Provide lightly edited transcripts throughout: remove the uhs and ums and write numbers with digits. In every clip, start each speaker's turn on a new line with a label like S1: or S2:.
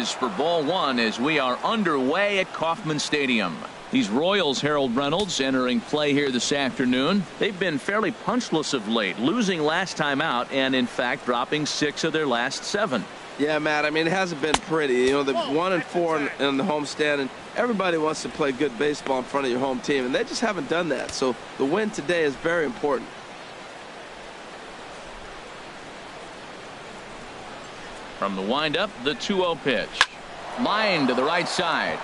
S1: pitches for ball one as we are underway at Kauffman Stadium. These Royals, Harold Reynolds, entering play here this afternoon. They've been fairly punchless of late, losing last time out and in fact dropping 6 of their last 7.
S2: Yeah, Matt, I mean, it hasn't been pretty. You know, they're 1-4 in the homestand, and everybody wants to play good baseball in front of your home team, and they just haven't done that. So the win today is very important.
S1: From the windup, the 2-0 pitch. Line to the right side.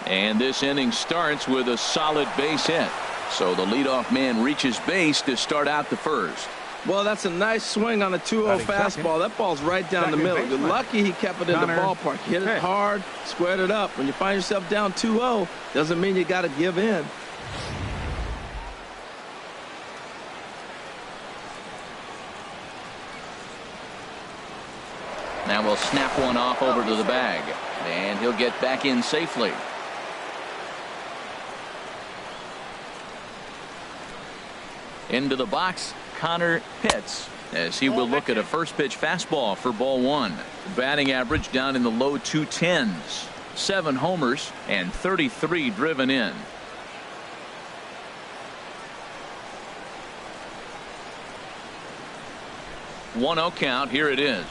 S1: And this inning starts with a solid base hit. So the leadoff man reaches base to start out the first.
S2: Well, that's a nice swing on a 2-0 fastball. That ball's right down the middle. You're lucky he kept it in the ballpark. Hit it hard, squared it up. When you find yourself down 2-0, doesn't mean you got to give in.
S1: Now we'll snap one off over to the bag. And he'll get back in safely. Into the box, Connor Pitts, as he will look at a first pitch fastball for ball one. Batting average down in the low 210s. 7 homers and 33 driven in. 1-0 count. Here it is.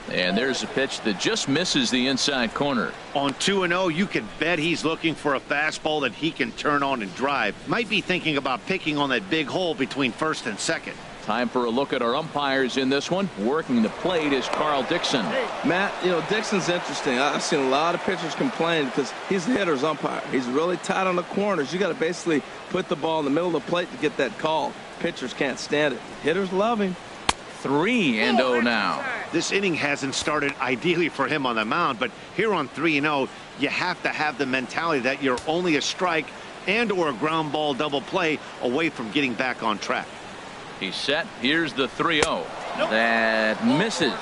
S1: And there's a pitch that just misses the inside corner.
S3: On 2-0, you can bet he's looking for a fastball that he can turn on and drive. Might be thinking about picking on that big hole between first and second.
S1: Time for a look at our umpires in this one. Working the plate is Carl Dixon.
S2: Matt, you know, Dixon's interesting. I've seen a lot of pitchers complain because he's the hitter's umpire. He's really tight on the corners. You got to basically put the ball in the middle of the plate to get that call. Pitchers can't stand it. Hitters love him.
S1: 3-0 now.
S3: This inning hasn't started ideally for him on the mound, but here on 3-0, you have to have the mentality that you're only a strike and or a ground ball double play away from getting back on track.
S1: He's set. Here's the 3-0. That misses.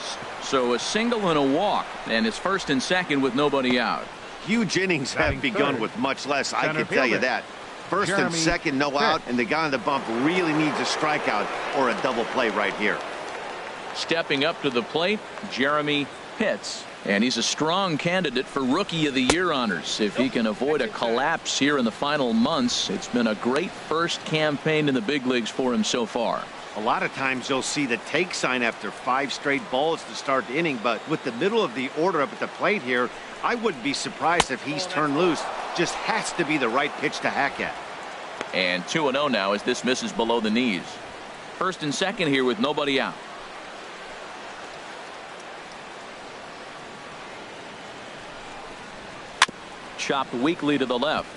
S1: So a single and a walk, and it's first and second with nobody out.
S3: Huge innings have begun with much less, I can tell you that. First and second, no out, and the guy on the bump really needs a strikeout or a double play right here.
S1: Stepping up to the plate, Jeremy Pitts. And he's a strong candidate for Rookie of the Year honors. If he can avoid a collapse here in the final months, it's been a great first campaign in the big leagues for him so far.
S3: A lot of times you'll see the take sign after 5 straight balls to start the inning, but with the middle of the order up at the plate here, I wouldn't be surprised if he's turned loose. Just has to be the right pitch to hack at.
S1: And 2-0 now as this misses below the knees. First and second here with nobody out. Chopped weakly to the left.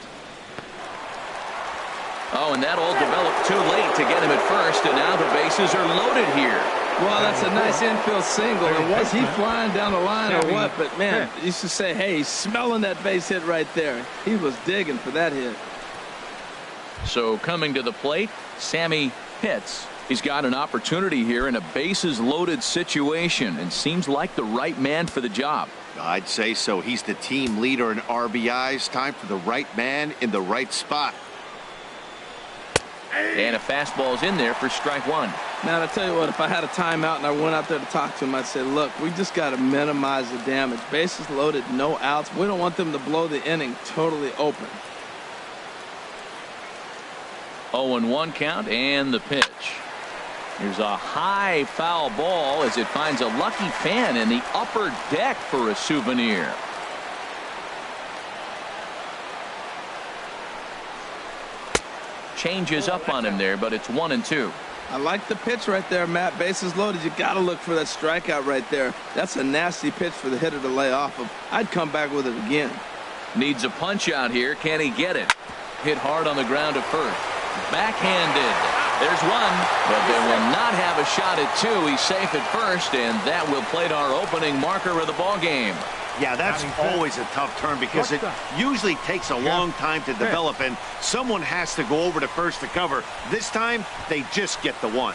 S1: Oh, and that all developed too late to get him at first, and now the bases are loaded here.
S2: Well, that's a nice infield single, and was he flying down the line or what? But, man, you used to say, hey, he's smelling that base hit right there. He was digging for that hit.
S1: So coming to the plate, Sammy Pitts. He's got an opportunity here in a bases loaded situation and seems like the right man for the job.
S3: I'd say so. He's the team leader in RBIs. Time for the right man in the right spot.
S1: And a fastball's in there for strike one.
S2: Man, I tell you what, if I had a timeout and I went out there to talk to him, I'd say, look, we just got to minimize the damage. Bases loaded, no outs. We don't want them to blow the inning totally open.
S1: 0-1 count and the pitch. Here's a high foul ball as it finds a lucky fan in the upper deck for a souvenir. Changes up on him there, but it's 1-2.
S2: I like the pitch right there, Matt. Bases loaded. You got to look for that strikeout right there. That's a nasty pitch for the hitter to lay off of. I'd come back with it again.
S1: Needs a punch out here. Can he get it? Hit hard on the ground at first. Backhanded. There's one, but they will not have a shot at 2. He's safe at first, and that will plate our opening marker of the ball game.
S3: Yeah, that's always a tough turn because it usually takes a long time to develop, and someone has to go over to first to cover. This time, they just get the one.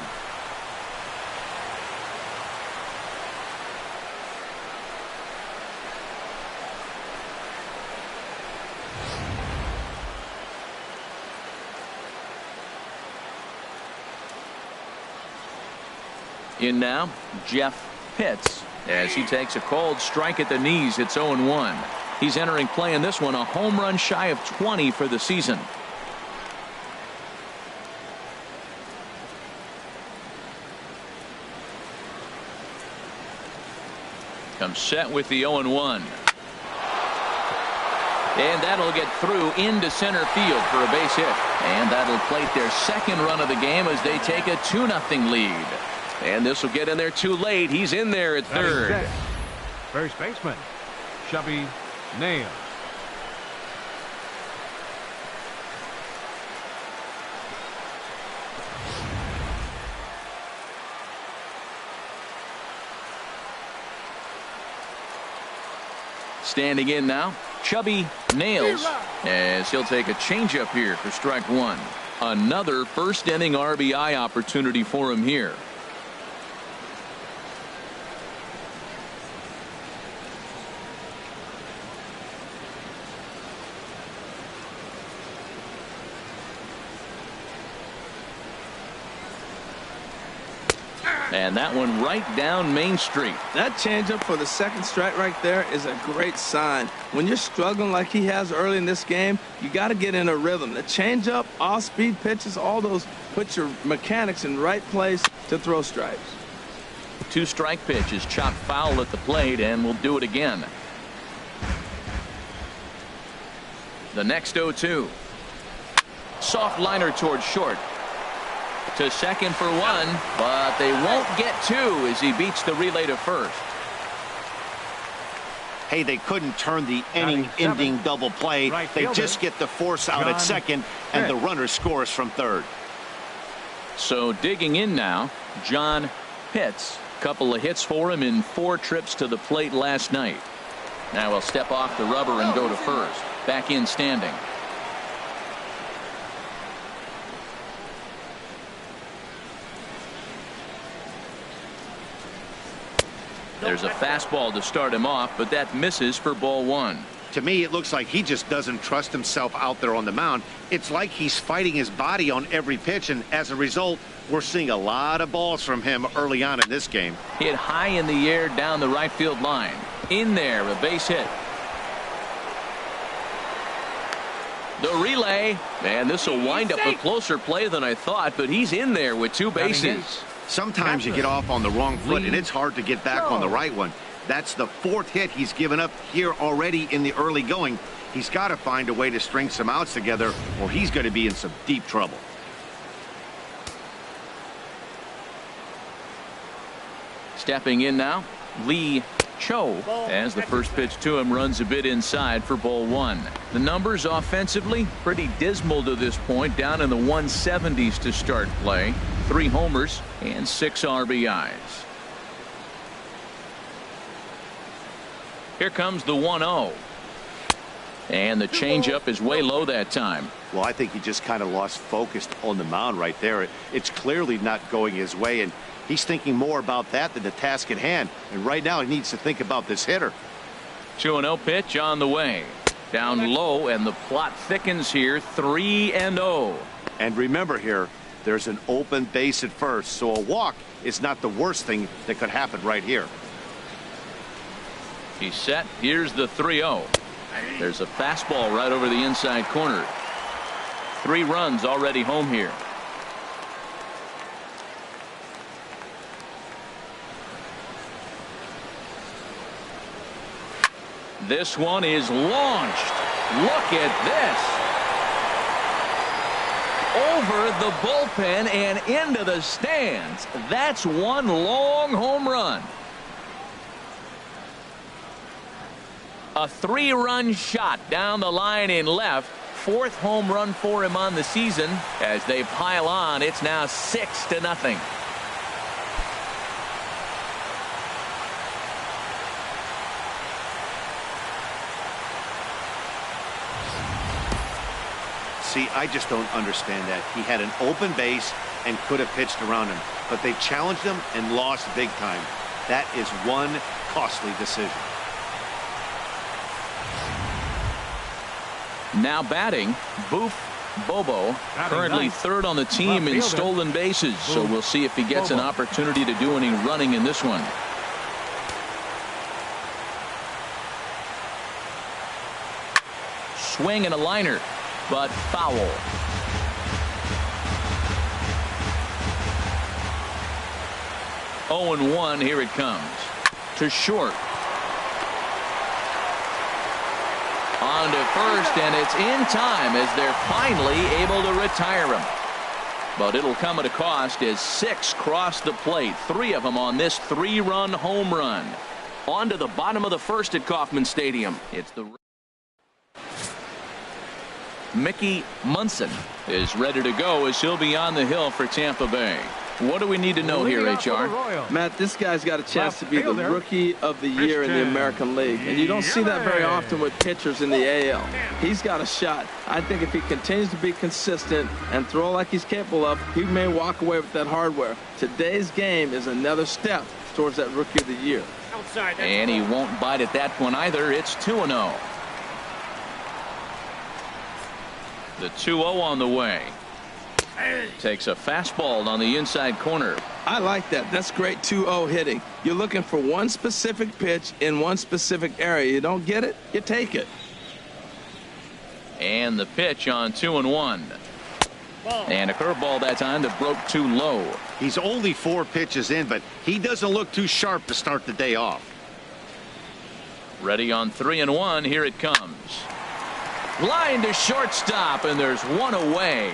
S1: In now, Jeff Pitts. as he takes a cold strike at the knees. It's 0-1. He's entering play in this one, a home run shy of 20 for the season. Comes set with the 0-1. And that'll get through into center field for a base hit. And that'll plate their second run of the game as they take a 2-0 lead. And this will get in there too late. He's in there at third.
S4: First baseman, Chubby Nails.
S1: Standing in now, Chubby Nails, as he'll take a changeup here for strike one. Another first inning RBI opportunity for him here. And that one right down Main Street.
S2: That changeup for the second strike right there is a great sign. When you're struggling like he has early in this game, you got to get in a rhythm. The changeup, off-speed pitches, all those put your mechanics in right place to throw strikes.
S1: 2 strike pitches, chopped foul at the plate, and we'll do it again. The next 0-2. Soft liner towards short. To second for 1, but they won't get 2 as he beats the relay to first.
S3: Hey, they couldn't turn the inning-ending double play. They just get the force out at second, and the runner scores from third.
S1: So digging in now, John Pitts. Couple of hits for him in 4 trips to the plate last night. Now he'll step off the rubber and go to first. Back in standing. There's a fastball to start him off, but that misses for ball 1.
S3: To me, it looks like he just doesn't trust himself out there on the mound. It's like he's fighting his body on every pitch, and as a result, we're seeing a lot of balls from him early on in this game.
S1: Hit high in the air down the right field line. In there, a base hit. The relay, and this will wind up a closer play than I thought, but he's in there with 2 bases.
S3: Sometimes you get off on the wrong foot, and it's hard to get back on the right one. That's the 4th hit he's given up here already in the early going. He's got to find a way to string some outs together, or he's going to be in some deep trouble.
S1: Stepping in now, Lee Cho, as the first pitch to him runs a bit inside for ball 1. The numbers offensively pretty dismal to this point, down in the 170s to start play. 3 homers and 6 RBIs. Here comes the 1-0. And the changeup is way low that time.
S3: Well, I think he just kind of lost focus on the mound right there. It's clearly not going his way, and he's thinking more about that than the task at hand. And right now he needs to think about this hitter.
S1: 2-0 pitch on the way. Down low, and the plot thickens here. 3-0.
S3: And remember here, there's an open base at first, so a walk is not the worst thing that could happen right here.
S1: He's set. Here's the 3-0. There's a fastball right over the inside corner. 3 runs already home here. This one is launched. Look at this. Over the bullpen and into the stands. That's one long home run. A 3-run shot down the line in left. 4th home run for him on the season. As they pile on, it's now 6-0.
S3: See, I just don't understand that. He had an open base and could have pitched around him, but they challenged him and lost big time. That is one costly decision.
S1: Now batting, Boof Bobo, currently 3rd on the team in stolen bases, so we'll see if he gets an opportunity to do any running in this one. Swing and a liner, but foul. Oh and 1. Here it comes to short. On to first, and it's in time as they're finally able to retire him. But it'll come at a cost as 6 cross the plate, 3 of them on this 3-run home run. On to the bottom of the first at Kauffman Stadium. It's the Mickey Munson is ready to go as he'll be on the hill for Tampa Bay. What do we need to know here, HR?
S2: Matt, this guy's got a chance to be the Rookie of the Year in the American League, and you don't see that very often with pitchers in the AL. He's got a shot. I think if he continues to be consistent and throw like he's capable of, he may walk away with that hardware. Today's game is another step towards that Rookie of the Year.
S1: And he won't bite at that one either. It's 2-0. The 2-0 on the way. Takes a fastball on the inside corner.
S2: I like that. That's great 2-0 hitting. You're looking for one specific pitch in one specific area. You don't get it, you take it.
S1: And the pitch on 2-1. And a curveball that time that broke too low.
S3: He's only 4 pitches in, but he doesn't look too sharp to start the day off.
S1: Ready on 3-1. Here it comes. Line to shortstop, and there's one away.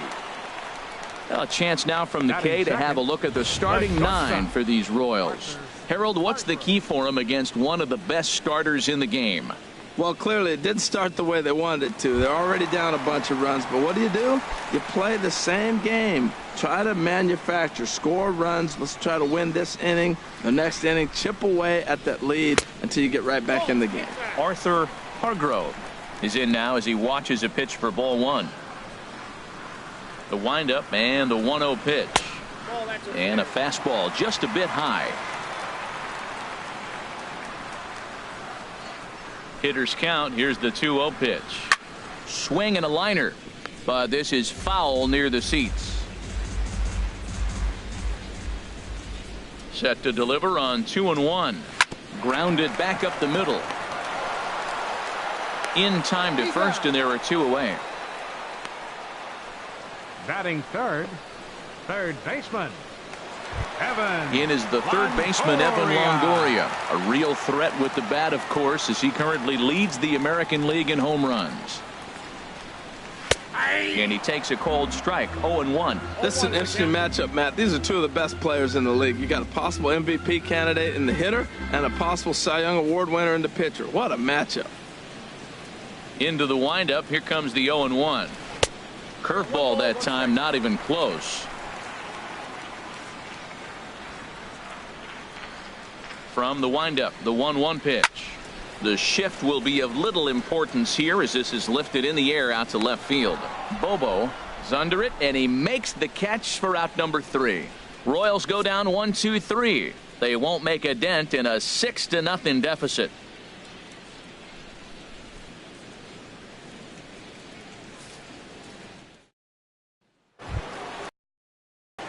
S1: A chance now from the K to have a look at the starting 9 for these Royals. Harold, what's the key for them against one of the best starters in the game?
S2: Well, clearly it didn't start the way they wanted it to. They're already down a bunch of runs, but what do? You play the same game. Try to manufacture, score runs. Let's try to win this inning. The next inning, chip away at that lead until you get right back in the game.
S1: Arthur Hargrove is in now as he watches a pitch for ball 1. The windup and the 1-0 pitch. And a fastball just a bit high. Hitters count. Here's the 2-0 pitch. Swing and a liner. But this is foul near the seats. Set to deliver on 2-1. Grounded back up the middle. In time to first, and there are 2 away.
S4: Batting third baseman Evan.
S1: In is the third baseman, Evan Longoria. A real threat with the bat, of course, as he currently leads the American League in home runs. And he takes a cold strike. 0-1.
S2: This is an interesting matchup, Matt. These are 2 of the best players in the league. You got a possible MVP candidate in the hitter and a possible Cy Young Award winner in the pitcher. What a matchup.
S1: Into the windup. Here comes the 0-1. Curveball that time, not even close. From the windup, the 1-1 pitch. The shift will be of little importance here as this is lifted in the air out to left field. Bobo is under it, and he makes the catch for out number 3. Royals go down 1-2-3. They won't make a dent in a 6-0 deficit.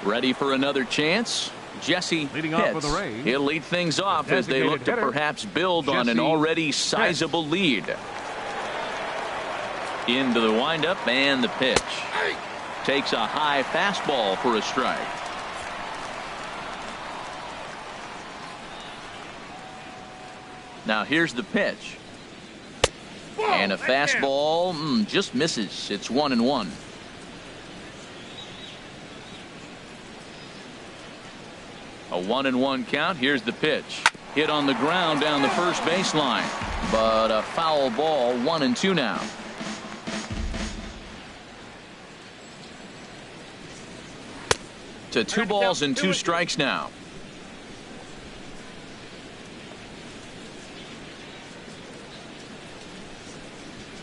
S1: Ready for another chance? Jesse
S4: leading off with
S1: Pitts.
S4: the Rays.
S1: He'll lead things off as they look to perhaps build on an already sizable lead. Into the windup and the pitch. Takes a high fastball for a strike. Now here's the pitch. And a fastball just misses. It's 1-1. A 1-1 count. Here's the pitch. Hit on the ground down the first baseline. But a foul ball. 1-2 now. To 2 balls and 2 strikes now.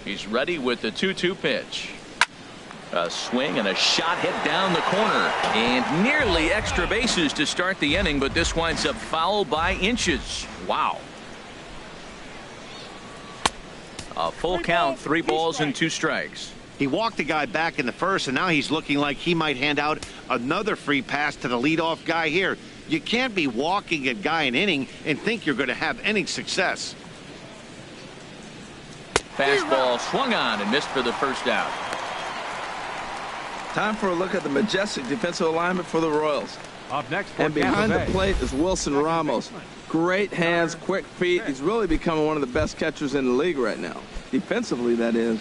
S1: He's ready with the 2-2 pitch. A swing and a shot hit down the corner, and nearly extra bases to start the inning, but this winds up foul by inches. Wow. A full count, 3 balls and 2 strikes.
S3: He walked the guy back in the first, and now he's looking like he might hand out another free pass to the leadoff guy here. You can't be walking a guy an inning and think you're going to have any success.
S1: Fastball swung on and missed for the first out.
S2: Time for a look at the majestic defensive alignment for the Royals.
S4: Up next for
S2: And behind
S4: Tampa
S2: the
S4: Bay.
S2: plate is Wilson Ramos. Great hands, quick feet. He's really becoming one of the best catchers in the league right now. Defensively, that is.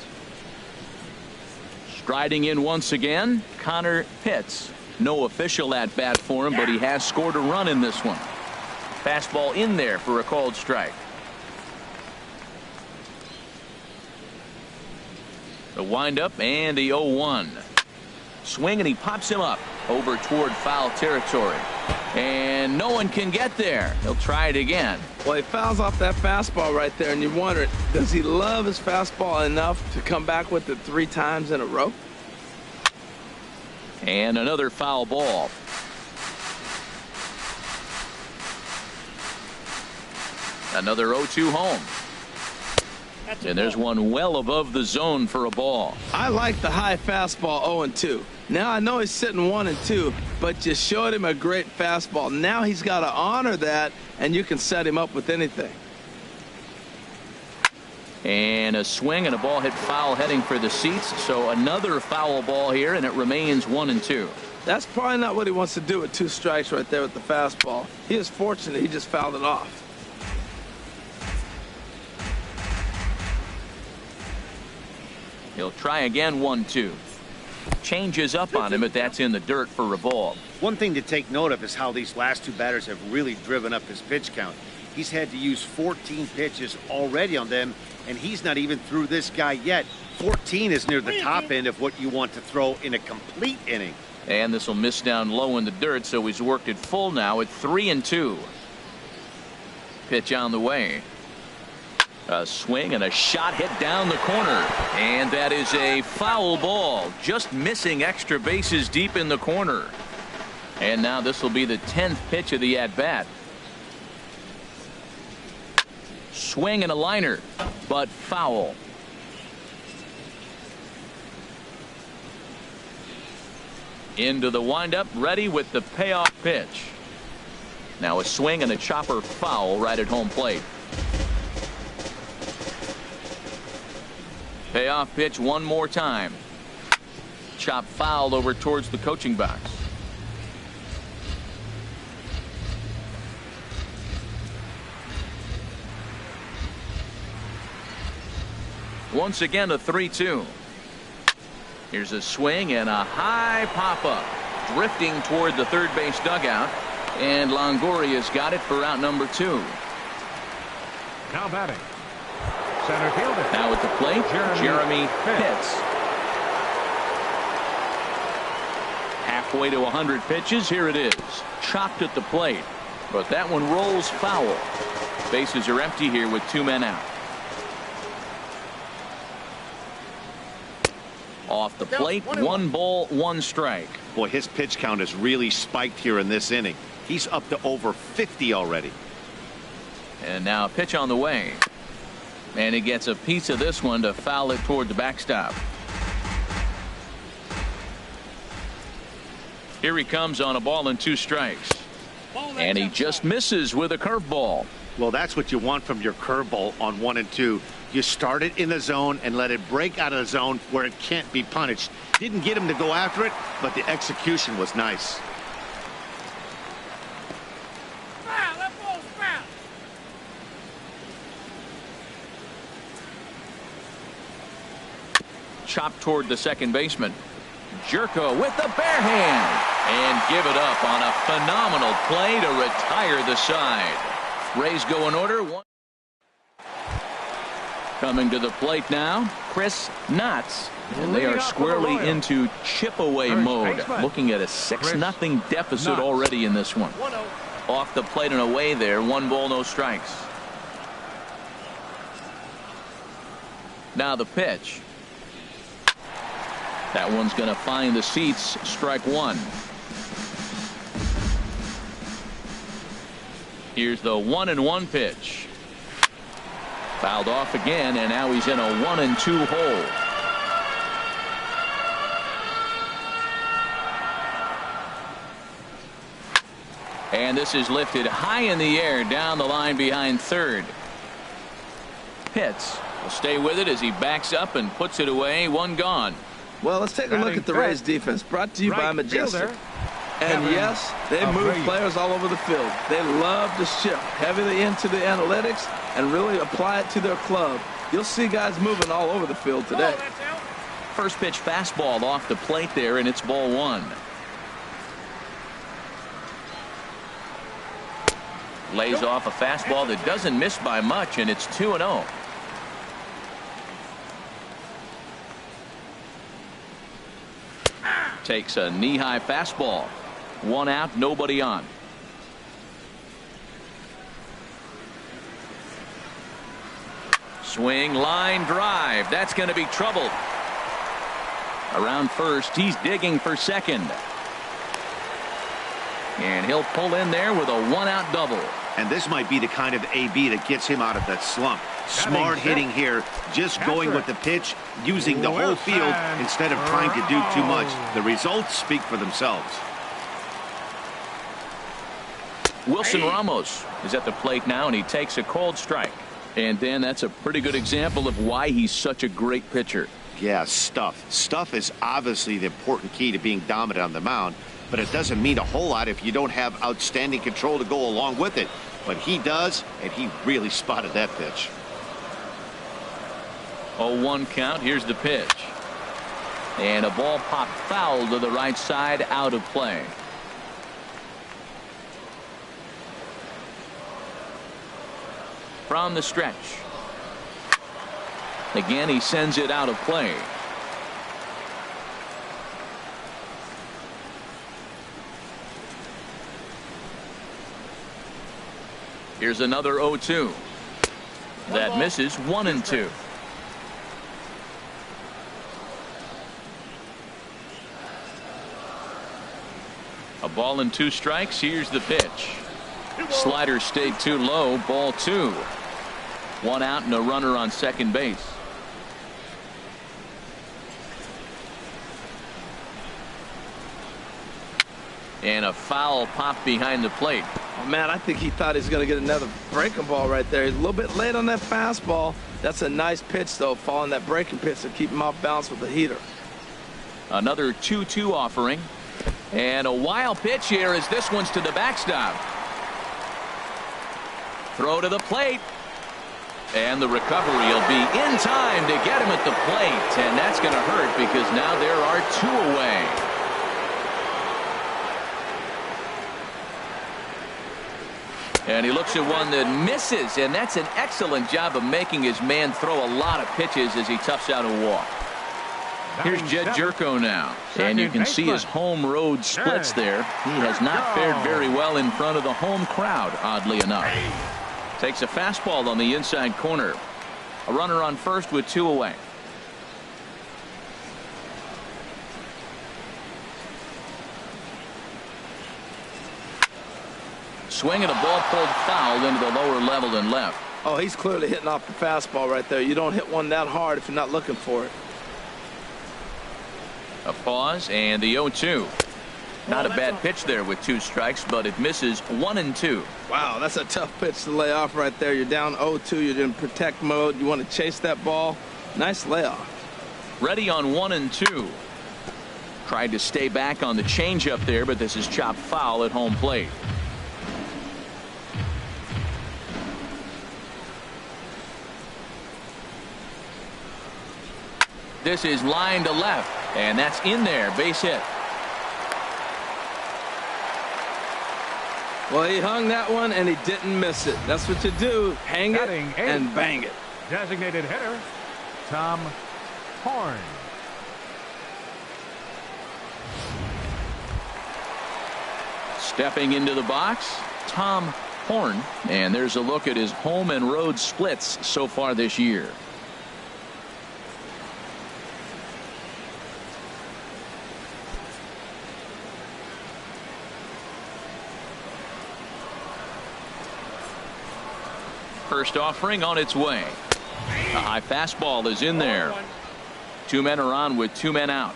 S1: Striding in once again, Connor Pitts. No official at bat for him, but he has scored a run in this one. Fastball in there for a called strike. The windup and the 0-1. Swing and he pops him up over toward foul territory. And no one can get there. He'll try it again.
S2: Well, he fouls off that fastball right there, and you wonder, does he love his fastball enough to come back with it 3 times in a row?
S1: And another foul ball. Another 0-2 home. And there's one well above the zone for a ball.
S2: I like the high fastball 0-2. Now I know he's sitting 1-2, but you showed him a great fastball. Now he's got to honor that, and you can set him up with anything.
S1: And a swing and a ball hit foul heading for the seats. So another foul ball here, and it remains 1-2.
S2: That's probably not what he wants to do with 2 strikes right there with the fastball. He is fortunate he just fouled it off.
S1: He'll try again, 1-2. Changes up on him, but that's in the dirt for a ball.
S3: One thing to take note of is how these last 2 batters have really driven up his pitch count. He's had to use 14 pitches already on them, and he's not even through this guy yet. 14 is near the top end of what you want to throw in a complete inning.
S1: And this will miss down low in the dirt, so he's worked it full now at 3-2. Pitch on the way. A swing and a shot hit down the corner. And that is a foul ball. Just missing extra bases deep in the corner. And now this will be the 10th pitch of the at-bat. Swing and a liner, but foul. Into the windup, ready with the payoff pitch. Now a swing and a chopper foul right at home plate. Payoff pitch one more time. Chop fouled over towards the coaching box. Once again a 3-2. Here's a swing and a high pop-up. Drifting toward the third base dugout. And Longoria's got it for out number 2.
S4: Now batting. Center fielder.
S1: Now at the plate, Jeremy Pitts. Halfway to 100 pitches. Here it is. Chopped at the plate. But that one rolls foul. Bases are empty here with 2 men out. Off the plate, 1 ball, 1 strike.
S3: Boy, his pitch count has really spiked here in this inning. He's up to over 50 already.
S1: And now a pitch on the way. And he gets a piece of this one to foul it toward the backstop. Here he comes on a ball and 2 strikes. And he just misses with a curveball.
S3: Well, that's what you want from your curveball on 1 and 2. You start it in the zone and let it break out of the zone where it can't be punished. Didn't get him to go after it, but the execution was nice.
S1: Chopped toward the second baseman. Jerko with the bare hand. And give it up on a phenomenal play to retire the side. Rays go in order. Coming to the plate now, Chris Knotts. And they are squarely into chip-away mode. Looking at a 6-0 deficit already in this one. Off the plate and away there. 1 ball, no strikes. Now the pitch. That one's going to find the seats. Strike 1. Here's the 1-1 pitch. Fouled off again, and now he's in a 1-2 hole. And this is lifted high in the air down the line behind third. Pitts Will stay with it as he backs up and puts it away. One gone.
S2: Well, let's take a look at the Rays defense, brought to you by Majestic. And yes, they move players all over the field. They love to shift heavily into the analytics and really apply it to their club. You'll see guys moving all over the field today.
S1: First pitch fastball off the plate there, and it's ball one. Lays off a fastball that doesn't miss by much, and it's 2-0. Takes a knee-high fastball. One out, nobody on. Swing, line drive. That's going to be trouble. Around first, he's digging for second. And he'll pull in there with a one-out double.
S3: And this might be the kind of AB that gets him out of that slump. Smart hitting here, just going with the pitch, using the whole field instead of trying to do too much. The results speak for themselves.
S1: Wilson Ramos is at the plate now, and he takes a cold strike. And Dan, that's a pretty good example of why he's such a great pitcher.
S3: Yeah, stuff. Stuff is obviously the important key to being dominant on the mound, but it doesn't mean a whole lot if you don't have outstanding control to go along with it. But he does, and he really spotted that pitch.
S1: 0-1 count. Here's the pitch. And a ball popped foul to the right side, out of play. From the stretch. Again, he sends it out of play. Here's another 0-2. That misses. 1-2. A ball and 2 strikes. Here's the pitch. Slider stayed too low. Ball 2. One out and a runner on second base. And a foul pop behind the plate.
S2: Oh, man, I think he thought he was going to get another breaking ball right there. He's a little bit late on that fastball. That's a nice pitch, though, following that breaking pitch to keep him off balance with the heater.
S1: Another 2-2 offering. And a wild pitch here as this one's to the backstop. Throw to the plate. And the recovery will be in time to get him at the plate. And that's going to hurt because now there are 2 away. And he looks at one that misses, and that's an excellent job of making his man throw a lot of pitches as he toughs out a walk. Here's Jed Jerko now, and you can see his home road splits there. He has not fared very well in front of the home crowd, oddly enough. Takes a fastball on the inside corner. A runner on first with 2 away. Swing and a ball pulled foul into the lower level and left.
S2: Oh, he's clearly hitting off the fastball right there. You don't hit one that hard if you're not looking for it.
S1: A pause and the 0-2. Not a bad pitch there with 2 strikes, but it misses. 1-2.
S2: Wow, that's a tough pitch to lay off right there. You're down 0-2. You're in protect mode. You want to chase that ball. Nice layoff.
S1: Ready on 1-2. Tried to stay back on the changeup there, but this is chopped foul at home plate. This is line to left, and that's in there. Base hit.
S2: Well, he hung that one, and he didn't miss it. That's what you do. Hang it and bang it.
S4: Designated hitter, Tom Horn.
S1: Stepping into the box, Tom Horn. And there's a look at his home and road splits so far this year. First offering on its way. A high fastball is in there. 2 men are on with 2 men out.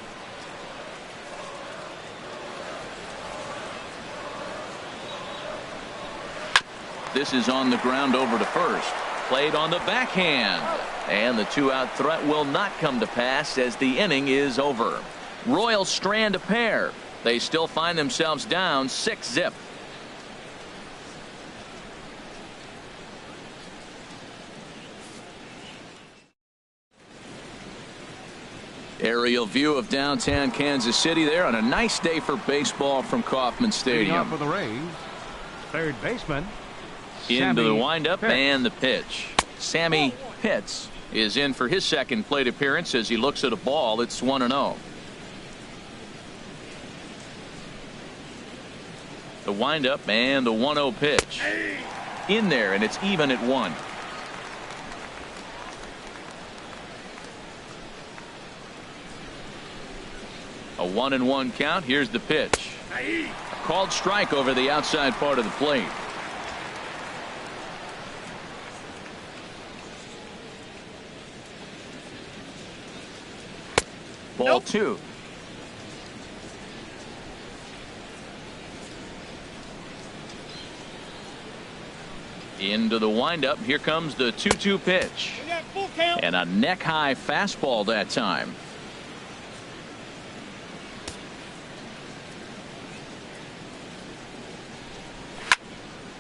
S1: This is on the ground over to first. Played on the backhand. And the 2-out threat will not come to pass as the inning is over. Royals strand a pair. They still find themselves down 6-zip. Aerial view of downtown Kansas City there on a nice day for baseball from Kauffman
S4: Leading off
S1: Stadium.
S4: for the Rays, third baseman.
S1: Into the
S4: Sammy
S1: windup
S4: Pitts.
S1: and the pitch. Sammy Pitts is in for his second plate appearance as he looks at a ball. It's 1-0. The windup and the 1-0 pitch. In there, and it's even at 1. A 1-1 count. Here's the pitch. A called strike over the outside part of the plate. Ball 2. Into the windup. Here comes the 2-2 pitch. And a neck high fastball that time.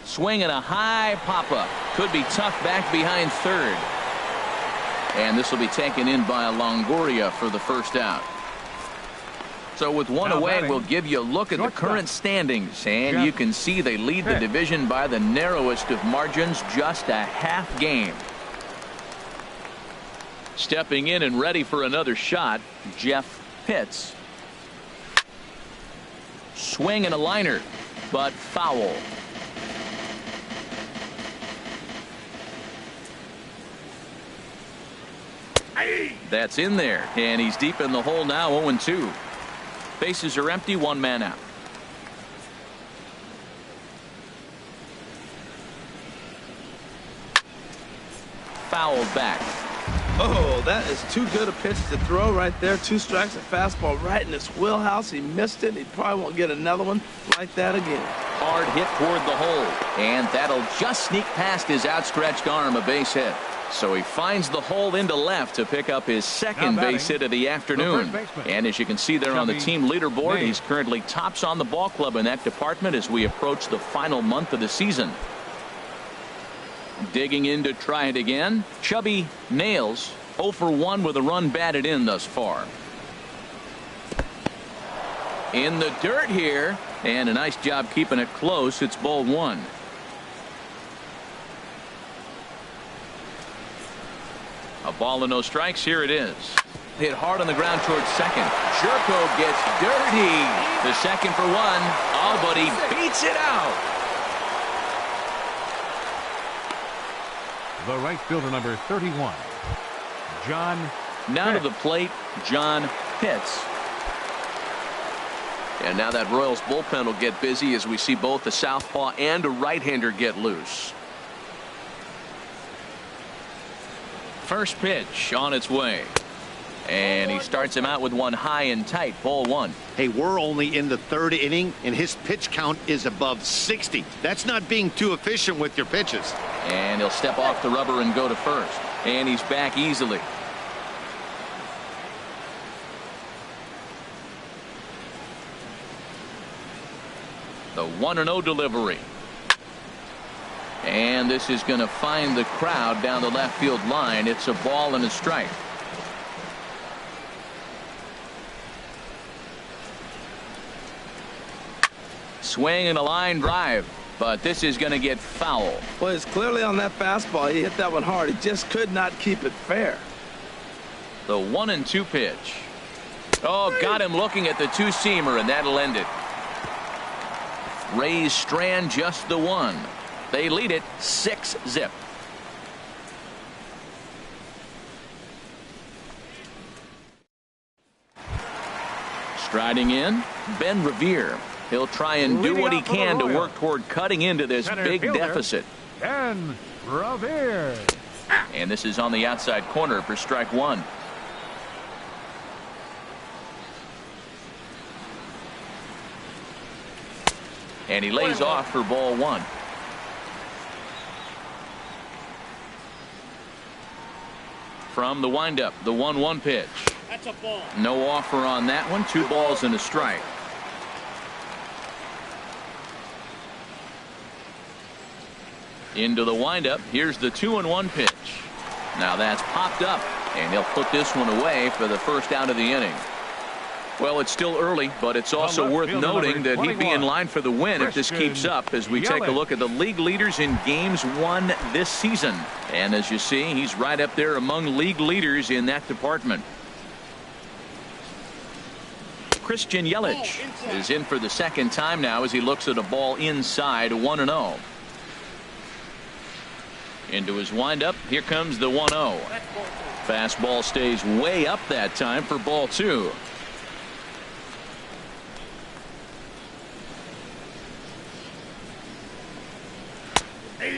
S1: Swing and a high pop up. Could be tough back behind third. And this will be taken in by Longoria for the first out. So with one
S4: Now
S1: away,
S4: batting,
S1: we'll give you a look at the
S4: shortstop.
S1: current standings. And
S4: Jeff
S1: you can see they lead the
S4: Pitt.
S1: division by the narrowest of margins, just a half game. Stepping in and ready for another shot, Jeff Pitts. Swing and a liner, but foul. That's in there, and he's deep in the hole now. 0-2. Bases are empty, one man out. Fouled back.
S2: Oh, that is too good a pitch to throw right there. 2 strikes, a fastball right in his wheelhouse. He missed it. He probably won't get another one like that again.
S1: Hard hit toward the hole, and that'll just sneak past his outstretched arm, a base hit. So he finds the hole into left to pick up his second
S4: Now batting,
S1: base hit of the afternoon.
S4: first baseman,
S1: And as you can see there on the
S4: Chubby
S1: team leaderboard,
S4: May.
S1: he's currently tops on the ball club in that department as we approach the final month of the season. Digging in to try it again. Chubby nails 0 for 1 with a run batted in thus far. In the dirt here, and a nice job keeping it close. It's ball 1. A ball and no strikes. Here it is. Hit hard on the ground towards second. Jerko gets dirty. The second for 1. Oh, but he beats it out.
S4: The right fielder, number 31, John
S1: Now to
S4: Pitts.
S1: the plate, John Pitts. And now that Royals bullpen will get busy as we see both the southpaw and a right-hander get loose. First pitch on its way. And he starts him out with one high and tight. Ball 1.
S3: Hey, we're only in the 3rd inning, and his pitch count is above 60. That's not being too efficient with your pitches.
S1: And he'll step off the rubber and go to first. And he's back easily. The 1-0 delivery. And this is going to find the crowd down the left field line. It's a ball and a strike. Swing and a line drive. But this is going to get foul.
S2: Well, it's clearly on that fastball. He hit that one hard. He just could not keep it fair.
S1: The 1-2 pitch. Oh, got him looking at the two-seamer, and that'll end it. Rays strand just the 1. They lead it 6-zip. Striding in, Ben Revere. He'll try and do
S4: Leading
S1: what he
S4: off for the
S1: can to
S4: Royals.
S1: work toward cutting into this
S4: Center
S1: big
S4: fielder.
S1: deficit.
S4: Ben Revere.
S1: And this is on the outside corner for strike 1. And he lays off for ball 1. From the windup, the 1-1 pitch.
S5: That's a ball.
S1: No offer on that one. 2 balls and a strike. Into the windup. Here's the 2-1 pitch. Now that's popped up, and he'll put this one away for the first out of the inning. Well, it's still early, but it's also worth noting that he'd be in line for the win if this keeps up as we take a look at the league leaders in games won this season. And as you see, he's right up there among league leaders in that department. Christian Yelich is in for the second time now as he looks at a ball inside 1-0. Into his windup. Here comes the 1-0. Fastball stays way up that time for ball 2.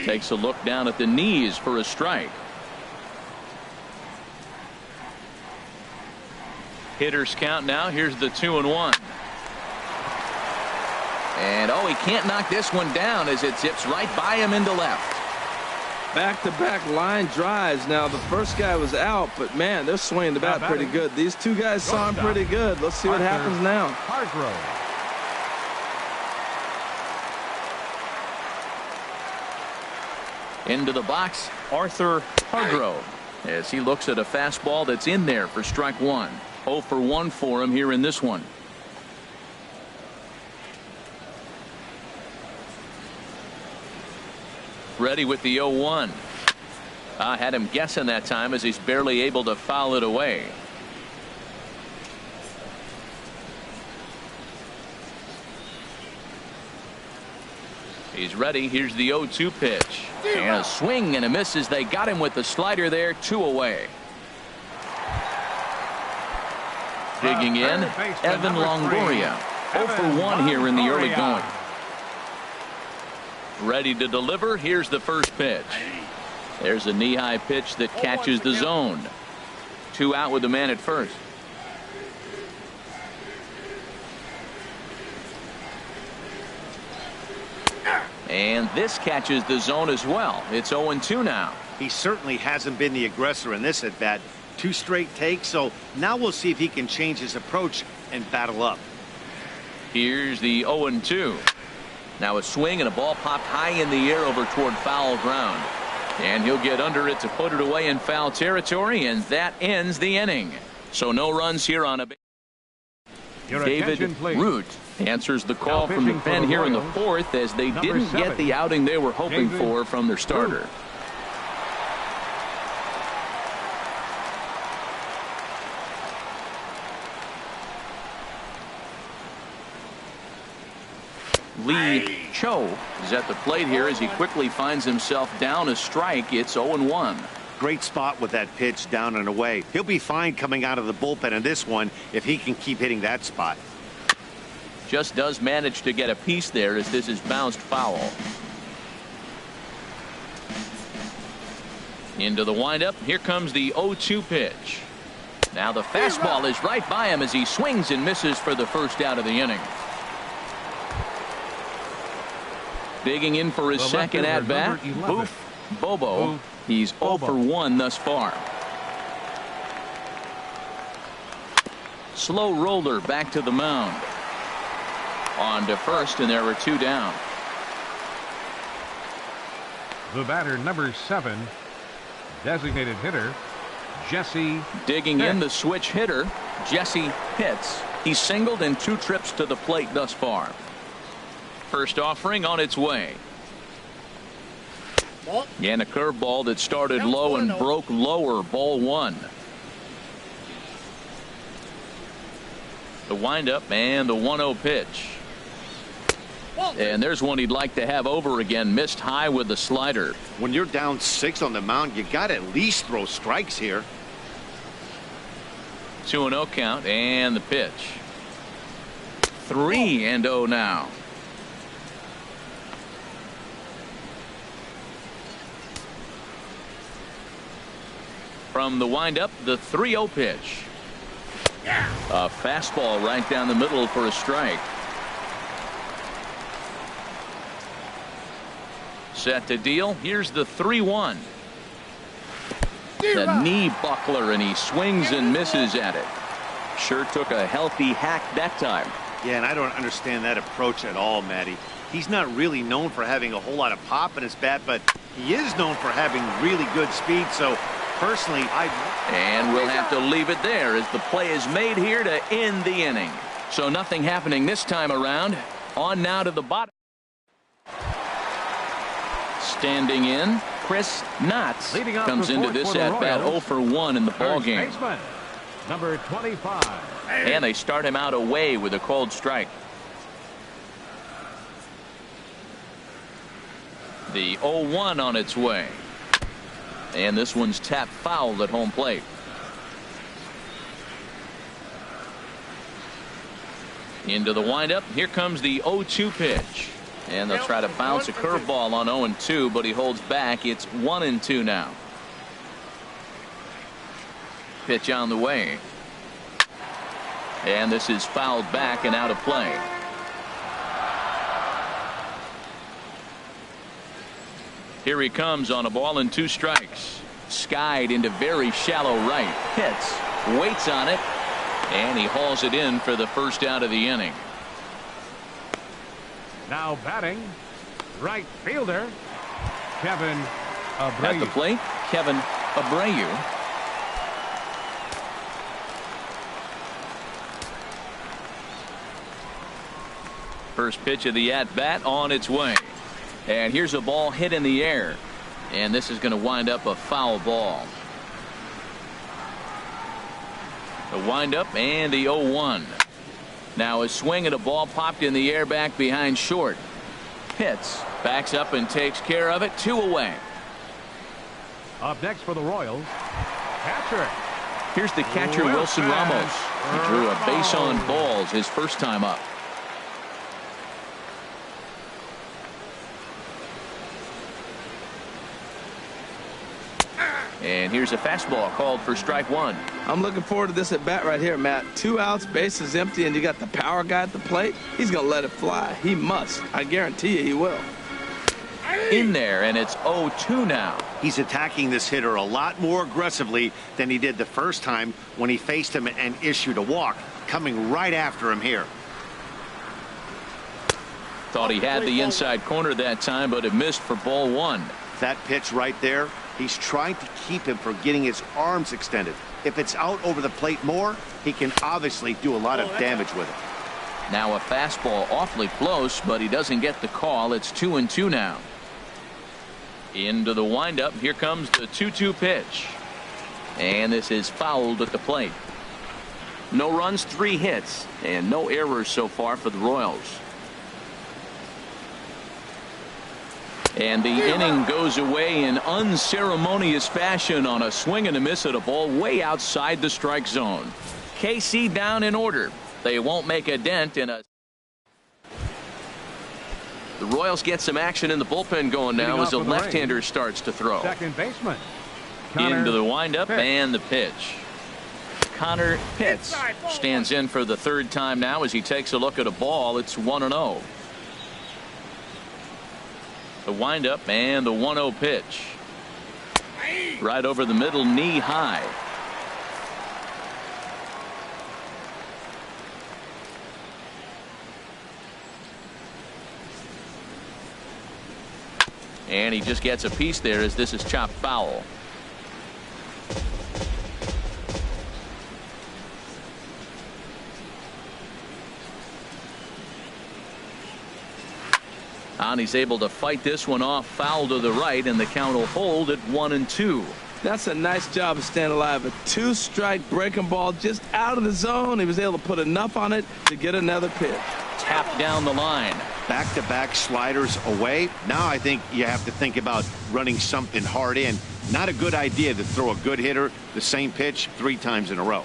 S1: Takes a look down at the knees for a strike. Hitters count now. Here's the 2-1. And oh, he can't knock this one down as it zips right by him into left.
S2: Back-to-back line drives. Now the first guy was out, but man, they're swinging the bat pretty good. These 2 guys saw him pretty good. Let's see what happens now.
S4: Hargrove.
S1: Into the box, Arthur Hargrove, as he looks at a fastball that's in there for strike 1. 0 for 1 for him here in this one. Ready with the 0-1. Had him guessing that time as he's barely able to foul it away. He's ready. Here's the 0-2 pitch. And a swing and a miss as they got him with the slider there. 2 away. Digging in, Evan Longoria. 0 for 1 here in the early going. Ready to deliver. Here's the first pitch. There's a knee-high pitch that catches the zone. 2 out with the man at first. And this catches the zone as well. It's 0-2 now.
S3: He certainly hasn't been the aggressor in this at bat. 2 straight takes, so now we'll see if he can change his approach and battle up.
S1: Here's the 0-2. Now a swing and a ball popped high in the air over toward foul ground. And he'll get under it to put it away in foul territory, and that ends the inning. So no runs here on a base. David Root answers the call from the pen here in the 4th as they didn't get the outing they were hoping for from their starter. Lee Cho is at the plate here as he quickly finds himself down a strike. It's 0-1.
S3: Great spot with that pitch down and away. He'll be fine coming out of the bullpen in this one if he can keep hitting that spot.
S1: Just does manage to get a piece there as this is bounced foul. Into the windup. Here comes the 0-2 pitch. Now the fastball is right by him as he swings and misses for the first out of the inning. Digging in for his second at bat, Boof Bobo. He's 0 for 1 thus far. Slow roller back to the mound. On to first, and there were 2 down.
S4: The batter, number 7, designated hitter, Jesse.
S1: Digging in, the switch hitter, Jesse Pitts. He's singled in 2 trips to the plate thus far. First offering on its way. And a curveball that started low and broke lower. Ball 1. The windup and the 1-0 pitch. And there's one he'd like to have over again. Missed high with the slider.
S3: When you're down 6 on the mound, you got to at least throw strikes here.
S1: 2-0 count and the pitch. 3-0 now. From the windup, the 3-0 pitch. A fastball right down the middle for a strike. Set to deal. Here's the 3-1. The knee buckler, and he swings and misses at it. Sure took a healthy hack that time.
S3: Yeah, and I don't understand that approach at all, Matty. He's not really known for having a whole lot of pop in his bat, but he is known for having really good speed. So personally,
S1: And we'll have to leave it there as the play is made here to end the inning. So nothing happening this time around. On now to the bottom. Standing in, Chris Knotts
S4: Leading off
S1: comes
S4: the
S1: into
S4: fourth
S1: this
S4: for the
S1: at bat
S4: Royals,
S1: 0 for 1 in the ball
S4: First
S1: game.
S4: baseman, number 25.
S1: And they start him out away with a cold strike. The 0-1 on its way. And this one's tapped foul at home plate. Into the windup. Here comes the 0-2 pitch. And they'll try to bounce a curveball on 0-2, but he holds back. It's 1-2 now. Pitch on the way. And this is fouled back and out of play. Here he comes on a ball and 2 strikes. Skied into very shallow right. Hits. Waits on it. And he hauls it in for the first out of the inning.
S4: Now batting, right fielder, Kevin Abreu.
S1: At the plate, Kevin Abreu. First pitch of the at-bat on its way. And here's a ball hit in the air. And this is going to wind up a foul ball. The windup and the 0-1. Now a swing and a ball popped in the air back behind short. Pitts backs up and takes care of it. 2 away.
S4: Up next for the Royals, catcher.
S1: Here's the catcher, Wilson Ramos. He drew a base on balls his first time up. And here's a fastball called for strike 1.
S2: I'm looking forward to this at bat right here, Matt. 2 outs, bases empty, and you got the power guy at the plate. He's going to let it fly. He must. I guarantee you he will.
S1: In there, and it's 0-2 now.
S3: He's attacking this hitter a lot more aggressively than he did the first time when he faced him and issued a walk, coming right after him here.
S1: Thought he had the inside corner that time, but it missed for ball 1.
S3: That pitch right there, he's trying to keep him from getting his arms extended. If it's out over the plate more, he can obviously do a lot of damage with it.
S1: Now a fastball awfully close, but he doesn't get the call. It's 2-2 now. Into the windup. Here comes the 2-2 pitch. And this is fouled at the plate. No runs, 3 hits, and no errors so far for the Royals. And the inning goes away in unceremonious fashion on a swing and a miss at a ball way outside the strike zone. KC down in order. They won't make a dent in a. The Royals get some action in the bullpen going now as a left-hander starts to throw.
S4: Second baseman,
S1: Into the windup and the pitch. Connor Pitts stands in for the 3rd time now as he takes a look at a ball. It's 1-0. The windup and the 1-0 pitch. Right over the middle, knee high. And he just gets a piece there as this is chopped foul. And he's able to fight this one off, foul to the right, and the count will hold at 1-2.
S2: That's a nice job of staying alive. A 2-strike breaking ball just out of the zone. He was able to put enough on it to get another pitch.
S1: Tapped down the line.
S3: Back-to-back sliders away. Now I think you have to think about running something hard in. Not a good idea to throw a good hitter the same pitch 3 times in a row.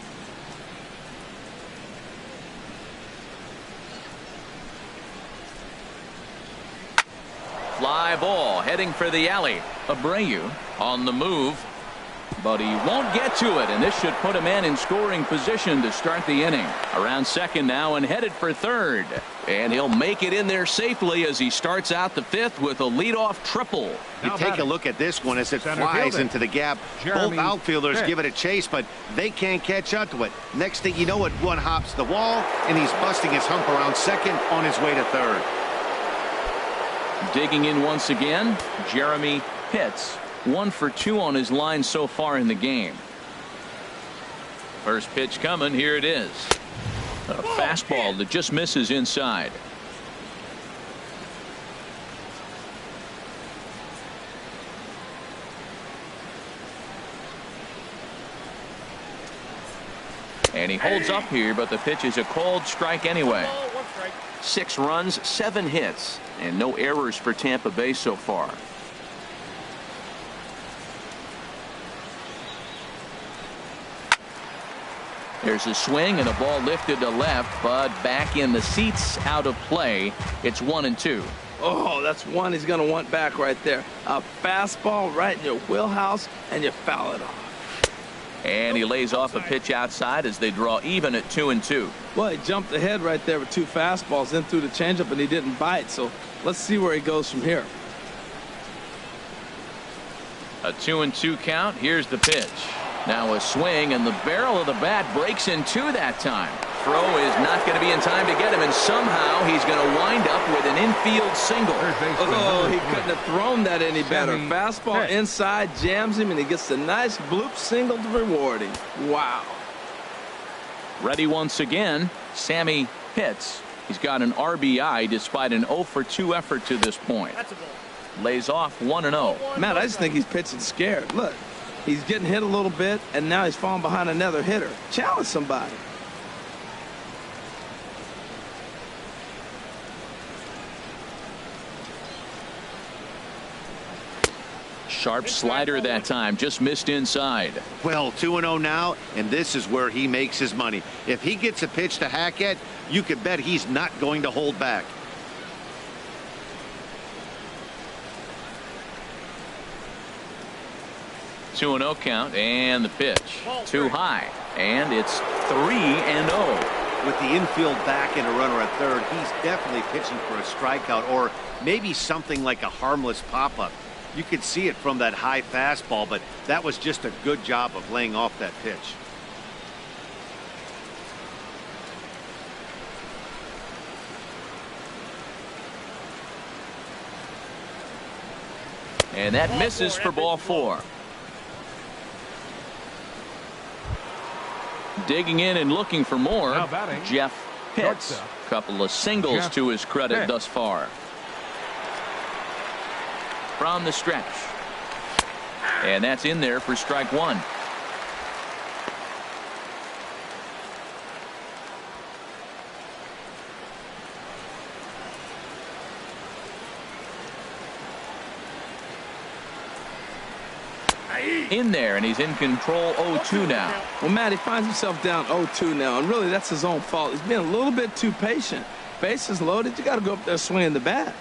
S1: Fly ball heading for the alley. Abreu on the move. but he won't get to it, and this should put a man in scoring position to start the inning. Around second now and headed for third, and he'll make it in there safely as he starts out the fifth with a leadoff triple.
S3: You take a look at this one as it
S4: Center
S3: flies
S4: fielder,
S3: into the gap.
S4: Jeremy
S3: Both outfielders
S4: Pitts.
S3: give it a chase, but they can't catch up to it. Next thing you know it, one hops the wall, and he's busting his hump around second on his way to third.
S1: Digging in once again, Jeremy Pitts. 1 for 2 on his line so far in the game. First pitch coming. Here it is. A fastball that just misses inside. And he holds up here, but the pitch is a called strike anyway. 6 runs, 7 hits, and no errors for Tampa Bay so far. There's a swing and a ball lifted to left, but back in the seats, out of play. It's 1-2.
S2: Oh, that's one he's going to want back right there. A fastball right in your wheelhouse, and you foul it off.
S1: And he lays off a pitch outside as they draw even at 2-2.
S2: Well, he jumped ahead right there with 2 fastballs, then threw the changeup, and he didn't bite. So let's see where he goes from here.
S1: A 2-2 count. Here's the pitch. Now a swing, and the barrel of the bat breaks in 2 that time. Throw is not going to be in time to get him, and somehow he's going to wind up with an infield single.
S2: Oh, he couldn't have thrown that any better.
S4: Sammy
S2: Fastball
S4: Pitts.
S2: inside, jams him, and he gets a nice bloop single to reward him. Wow.
S1: Ready once again, Sammy Pitts. He's got an RBI despite an 0 for 2 effort to this point. Lays off 1-0.
S2: Man, I just think he's pitching scared. Look, he's getting hit a little bit, and now he's falling behind another hitter. Challenge somebody.
S1: Sharp slider that time, just missed inside.
S3: Well, 2-0 now, and this is where he makes his money. If he gets a pitch to hack at, you could bet he's not going to hold back.
S1: Two 2-0 count, and the pitch too high, and it's 3-0.
S3: With the infield back and a runner at third, he's definitely pitching for a strikeout or maybe something like a harmless pop-up. You could see it from that high fastball, but that was just a good job of laying off that pitch.
S1: And that misses for ball 4. Digging in and looking for more,
S4: Now batting,
S1: Jeff Pitts.
S4: shortstop.
S1: Couple of singles
S4: Jeff
S1: to his credit
S4: Pitts.
S1: thus far. From the stretch. And that's in there for strike 1. In there, and he's in control 0-2 now.
S2: Well, Matt, he finds himself down 0-2 now, and really that's his own fault. He's being a little bit too patient. Bases loaded, you got to go up there swinging the bat.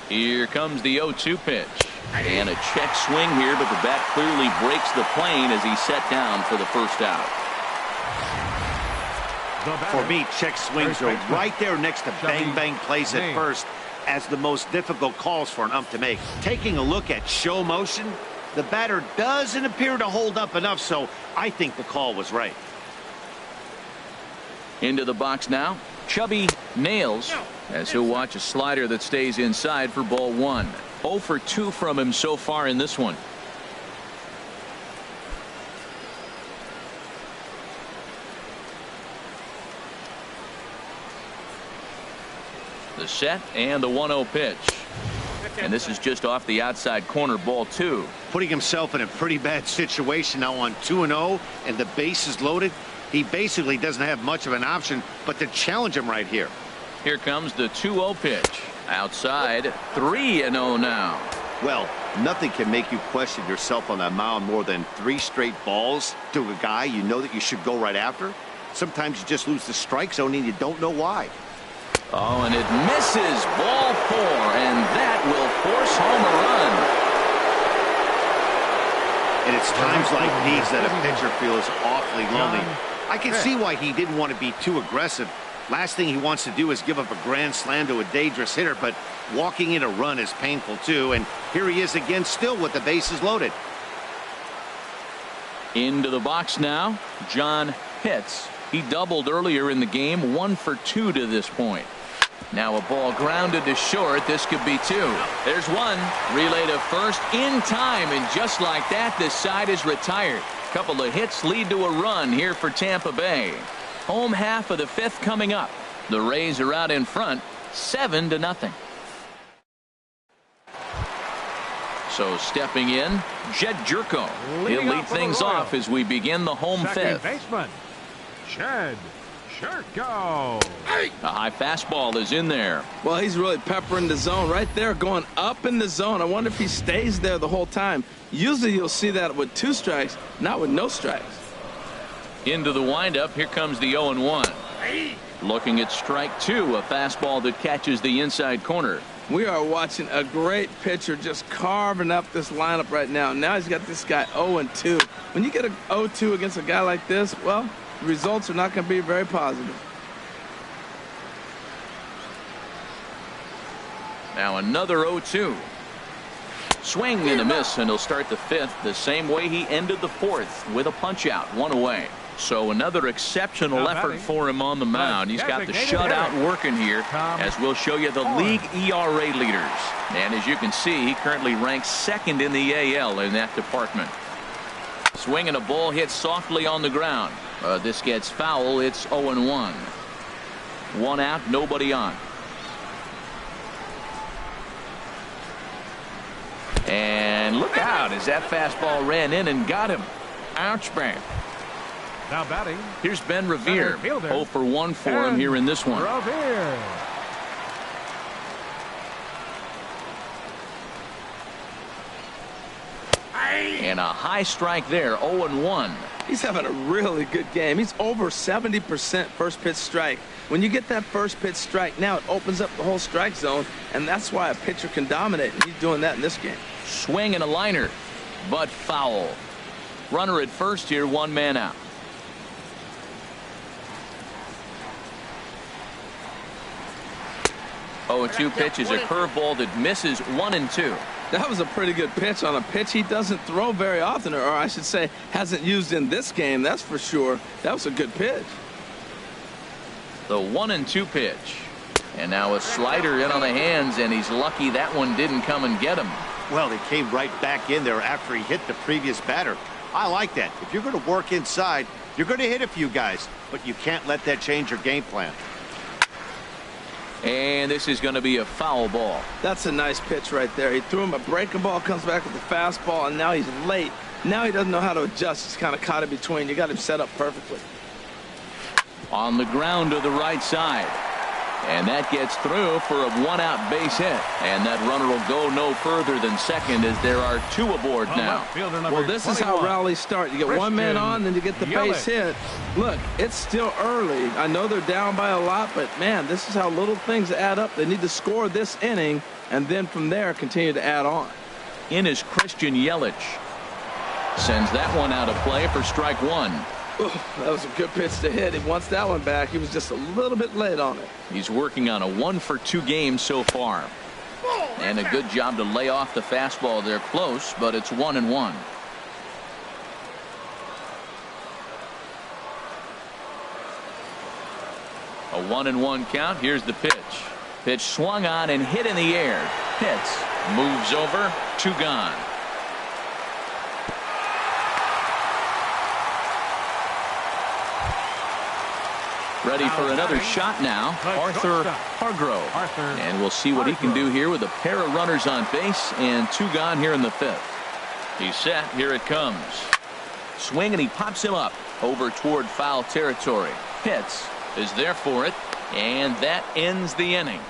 S1: Here comes the 0-2 pitch. And a check swing here, but the bat clearly breaks the plane as he's set down for the first out.
S3: For me, check swings are right there next to bang-bang plays at first as the most difficult calls for an ump to make. Taking a look at show motion, the batter doesn't appear to hold up enough, so I think the call was right.
S1: Into the box now, Chubby Nails, as he'll watch a slider that stays inside for ball 1. 0 for 2 from him so far in this one. The set and the 1-0 pitch. And this is just off the outside corner, ball 2.
S3: Putting himself in a pretty bad situation now on 2-0 and the bases loaded. He basically doesn't have much of an option but to challenge him right here.
S1: Here comes the 2-0 pitch. Outside, 3-0 now.
S3: Well, nothing can make you question yourself on that mound more than 3 straight balls to a guy you know that you should go right after. Sometimes you just lose the strike zone and you don't know why.
S1: Oh, and it misses, ball 4, and that will force home a run.
S3: And it's times like these that a pitcher feels awfully lonely. I can see why he didn't want to be too aggressive. Last thing he wants to do is give up a grand slam to a dangerous hitter, but walking in a run is painful too. And here he is again, still with the bases loaded.
S1: Into the box now, John Pitts. He doubled earlier in the game, 1 for 2 to this point. Now a ball grounded to short. This could be 2. There's 1. Relay to first in time, and just like that, this side is retired. Couple of hits lead to a run here for Tampa Bay. Home half of the 5th coming up. The Rays are out in front, 7-0. So stepping in, Jed Jerko. He'll lead things off as we begin the home 5th.
S4: Baseman, Jed Jerko.
S1: A high fastball is in there.
S2: Well, he's really peppering the zone right there, going up in the zone. I wonder if he stays there the whole time. Usually you'll see that with 2 strikes, not with no strikes.
S1: Into the windup, here comes the 0-1. Looking at strike 2, a fastball that catches the inside corner.
S2: We are watching a great pitcher just carving up this lineup right now. Now he's got this guy 0-2. When you get a 0-2 against a guy like this, well, the results are not going to be very positive.
S1: Now another 0-2. Swing and a miss, and he'll start the 5th the same way he ended the 4th with a punch out, 1 away. So another exceptional effort for him on the mound. He's got the shutout working here, as we'll show you the league ERA leaders. And as you can see, he currently ranks 2nd in the AL in that department. Swing and a ball hit softly on the ground. This gets foul. It's 0-1. 1 out, nobody on. And look out as that fastball ran in and got him. Ouch, man.
S4: Now batting.
S1: Here's Ben Revere. 0 for 1 for him here in this one.
S4: Revere.
S1: And a high strike there, 0-1.
S2: He's having a really good game. He's over 70% first pitch strike. When you get that first pitch strike, now it opens up the whole strike zone, and that's why a pitcher can dominate, and he's doing that in this game.
S1: Swing and a liner, but foul. Runner at first here, 1 man out. 0-2 pitch is a curveball that misses 1-2.
S2: That was a pretty good pitch on a pitch he doesn't throw very often, or I should say hasn't used in this game, that's for sure. That was a good pitch.
S1: The 1-2 pitch. And now a slider in on the hands, and he's lucky that one didn't come and get him.
S3: Well, he came right back in there after he hit the previous batter. I like that. If you're going to work inside, you're going to hit a few guys, but you can't let that change your game plan.
S1: And this is going to be a foul ball.
S2: That's a nice pitch right there. He threw him a breaking ball, comes back with the fastball, and now he's late. Now he doesn't know how to adjust. He's kind of caught in between. You got him set up perfectly.
S1: On the ground to the right side. And that gets through for a 1-out base hit. And that runner will go no further than second as there are 2 aboard now.
S2: Well, this is how rallies start. You get one man on, then you get the base hit. Look, it's still early. I know they're down by a lot, but, man, this is how little things add up. They need to score this inning, and then from there continue to add on.
S1: In is Christian Yelich. Sends that one out of play for strike 1.
S2: Ooh, that was a good pitch to hit. He wants that one back. He was just a little bit late on it.
S1: He's working on a 1 for 2 game so far. And a good job to lay off the fastball. They're close, but it's 1-1. A 1-1 count. Here's the pitch. Pitch swung on and hit in the air. Pitts moves over. 2 gone. Ready for another shot now, Arthur Hargrove. And we'll see what he can do here with a pair of runners on base and 2 gone here in the 5th. He's set. Here it comes. Swing, and he pops him up over toward foul territory. Pitts is there for it, and that ends the inning.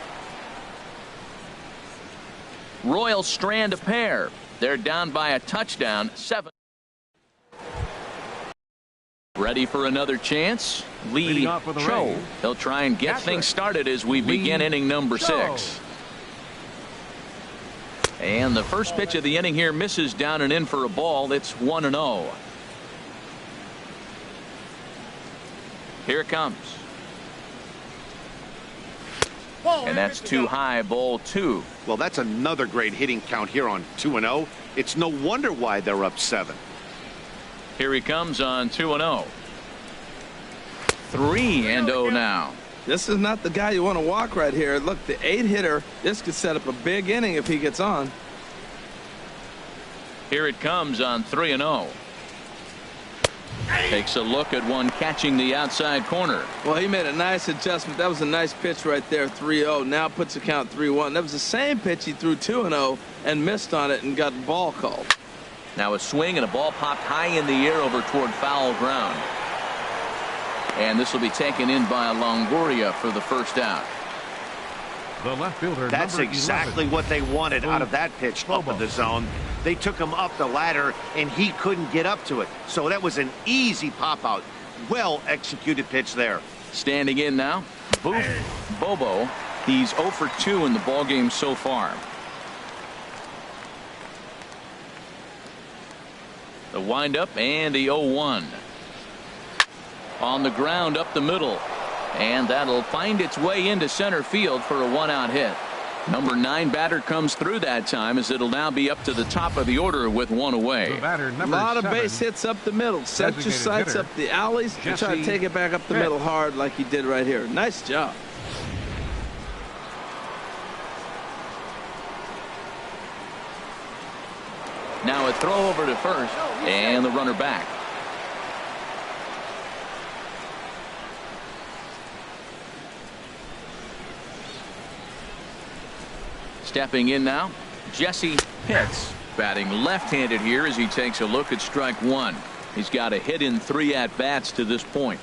S1: Royals strand a pair. They're down by a touchdown, 7. Ready for another chance? Lee Cho. He'll try and get things started as we begin inning number 6. And the first pitch of the inning here misses down and in for a ball. It's 1-0. Here it comes. And that's too high, ball 2.
S3: Well, that's another great hitting count here on 2-0. It's no wonder why they're up 7.
S1: Here he comes on 2-0. 3-0 now.
S2: This is not the guy you want to walk right here. Look, the 8-hitter, this could set up a big inning if he gets on.
S1: Here it comes on 3-0. Takes a look at one catching the outside corner.
S2: Well, he made a nice adjustment. That was a nice pitch right there, 3-0. Now puts the count 3-1. That was the same pitch he threw 2-0 and missed on it and got the ball called.
S1: Now a swing and a ball popped high in the air over toward foul ground. And this will be taken in by Longoria for the first out.
S4: The left fielder.
S3: That's exactly what they wanted out of that pitch up in the zone. They took him up the ladder, and he couldn't get up to it. So that was an easy pop-out. Well-executed pitch there.
S1: Standing in now, Bobo. He's 0 for 2 in the ballgame so far. The windup and the 0-1. On the ground up the middle. And that'll find its way into center field for a 1-out hit. Number 9 batter comes through that time as it'll now be up to the top of the order with 1 away.
S4: The batter,
S2: a lot of base hits up the middle. Set your sights up the alleys and try to take it back up the middle hard like he did right here. Nice job.
S1: Now a throw over to first and the runner back. Stepping in now, Jesse Pitts, batting left-handed here as he takes a look at strike 1. He's got a hit in 3 at-bats to this point.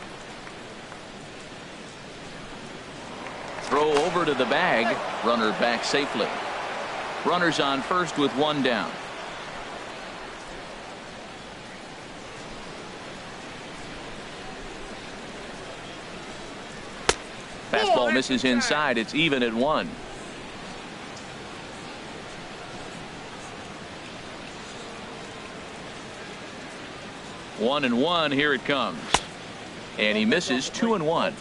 S1: Throw over to the bag, runner back safely. Runners on first with 1 down. Fastball misses inside. It's even at 1. One and 1. Here it comes, and he misses 2-1.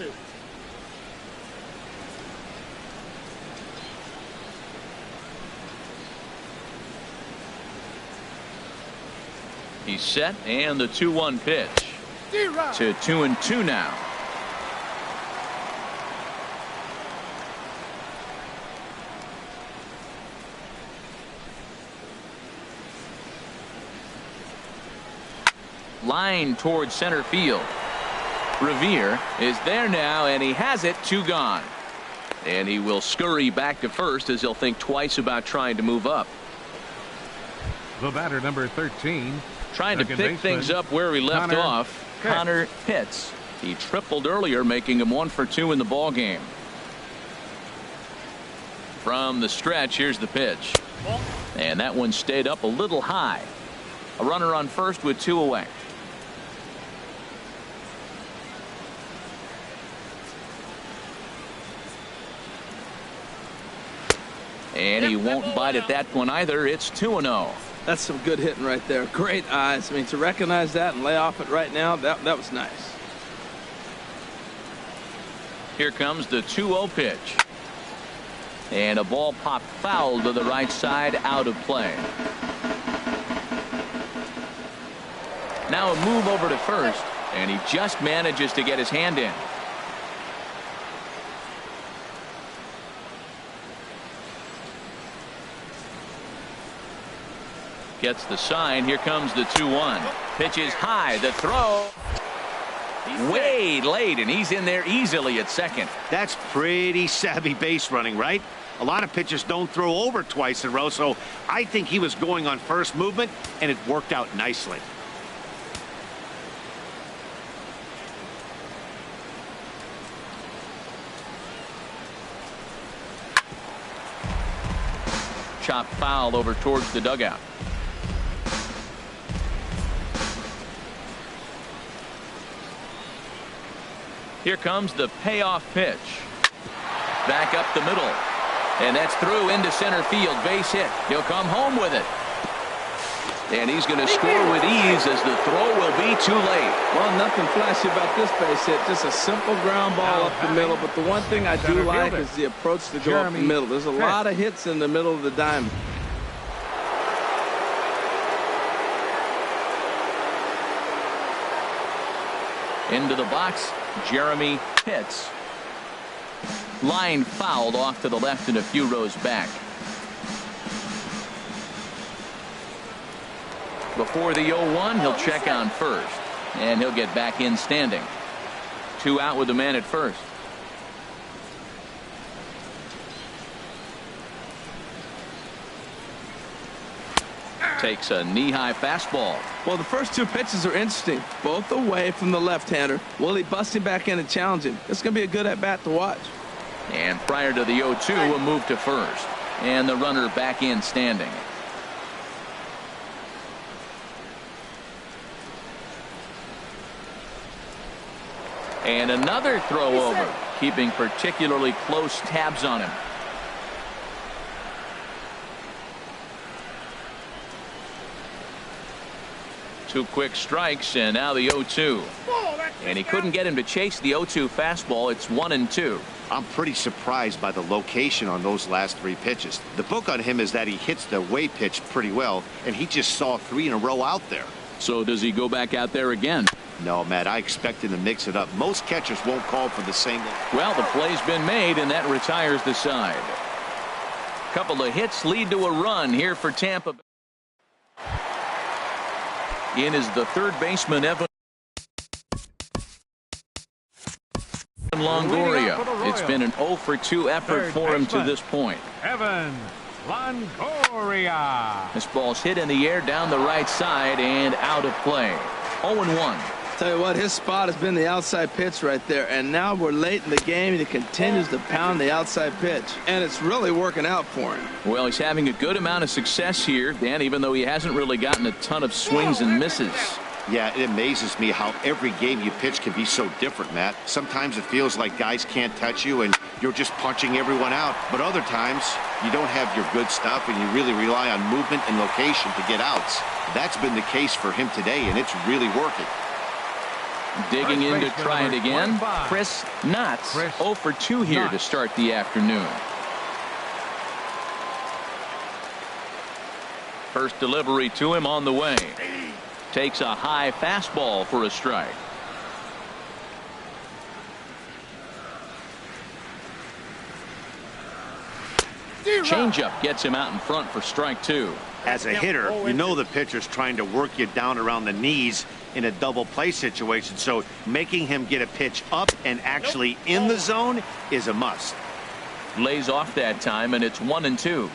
S1: He's set, and the 2-1 pitch to 2-2 now. Line towards center field. Revere is there now, and he has it. 2 gone. And he will scurry back to first as he'll think twice about trying to move up.
S4: The batter, number 13.
S1: Trying to pick things up where he left off. Connor Pitts. He tripled earlier, making him 1 for 2 in the ball game. From the stretch, here's the pitch. And that one stayed up a little high. A runner on first with 2 away. And he won't bite at that one either. It's 2-0.
S2: That's some good hitting right there. Great eyes. I mean, to recognize that and lay off it right now, that was nice.
S1: Here comes the 2-0 pitch. And a ball popped foul to the right side, out of play. Now a move over to first, and he just manages to get his hand in. Gets the sign. Here comes the 2-1. Pitch is high. The throw way late, and he's in there easily at second.
S3: That's pretty savvy base running, right? A lot of pitchers don't throw over twice in a row, so I think he was going on first movement, and it worked out nicely.
S1: Chop foul over towards the dugout. Here comes the payoff pitch. Back up the middle. And that's through into center field. Base hit. He'll come home with it. And he's going to score with ease as the throw will be too late.
S2: Well, nothing flashy about this base hit. Just a simple ground ball up the middle. But the one thing I do like is the approach to go up the middle. There's a lot of hits in the middle of the diamond.
S1: Into the box, Jeremy Pitts. Line fouled off to the left and a few rows back. Before the 0-1, he'll check on first. And he'll get back in standing. 2 out with the man at first. Takes a knee-high fastball.
S2: Well, the first 2 pitches are interesting. Both away from the left-hander. Will he bust him back in and challenge him? It's going to be a good at-bat to watch.
S1: And prior to the 0-2, a move to first. And the runner back in standing. And another throw over, keeping particularly close tabs on him. Two quick strikes, and now the 0-2. And he couldn't get him to chase the 0-2 fastball. It's 1-2.
S3: I'm pretty surprised by the location on those last 3 pitches. The book on him is that he hits the away pitch pretty well, and he just saw 3 in a row out there.
S1: So does he go back out there again?
S3: No, Matt, I expect him to mix it up. Most catchers won't call for the same.
S1: Well, the play's been made, and that retires the side. Couple of hits lead to a run here for Tampa Bay. In is the third baseman, Evan Longoria. It's been an 0-for-2 effort for him to this point.
S4: Evan Longoria.
S1: This ball's hit in the air down the right side and out of play. 0-1.
S2: Tell you what, his spot has been the outside pitch right there, and now we're late in the game and he continues to pound the outside pitch, and it's really working out for him.
S1: Well, he's having a good amount of success here, Dan, even though he hasn't really gotten a ton of swings and misses.
S3: Yeah, it amazes me how every game you pitch can be so different, Matt. Sometimes it feels like guys can't touch you and you're just punching everyone out, but other times you don't have your good stuff and you really rely on movement and location to get outs. That's been the case for him today, and it's really working.
S1: Digging in to try it again, Chris Knotts. 0-for-2 here to start the afternoon. First delivery to him on the way. Takes a high fastball for a strike. Changeup gets him out in front for strike 2.
S3: As a hitter, you know the pitcher's trying to work you down around the knees in a double play situation, so making him get a pitch up and actually in the zone is a must.
S1: Lays off that time, and it's 1-2.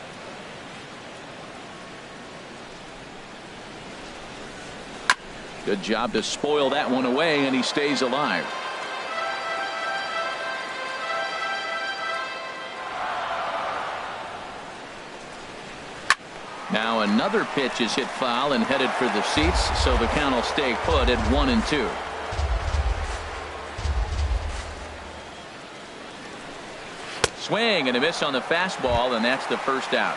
S1: Good job to spoil that one away, and he stays alive. Now another pitch is hit foul and headed for the seats, so the count will stay put at 1-2. Swing and a miss on the fastball, and that's the first out.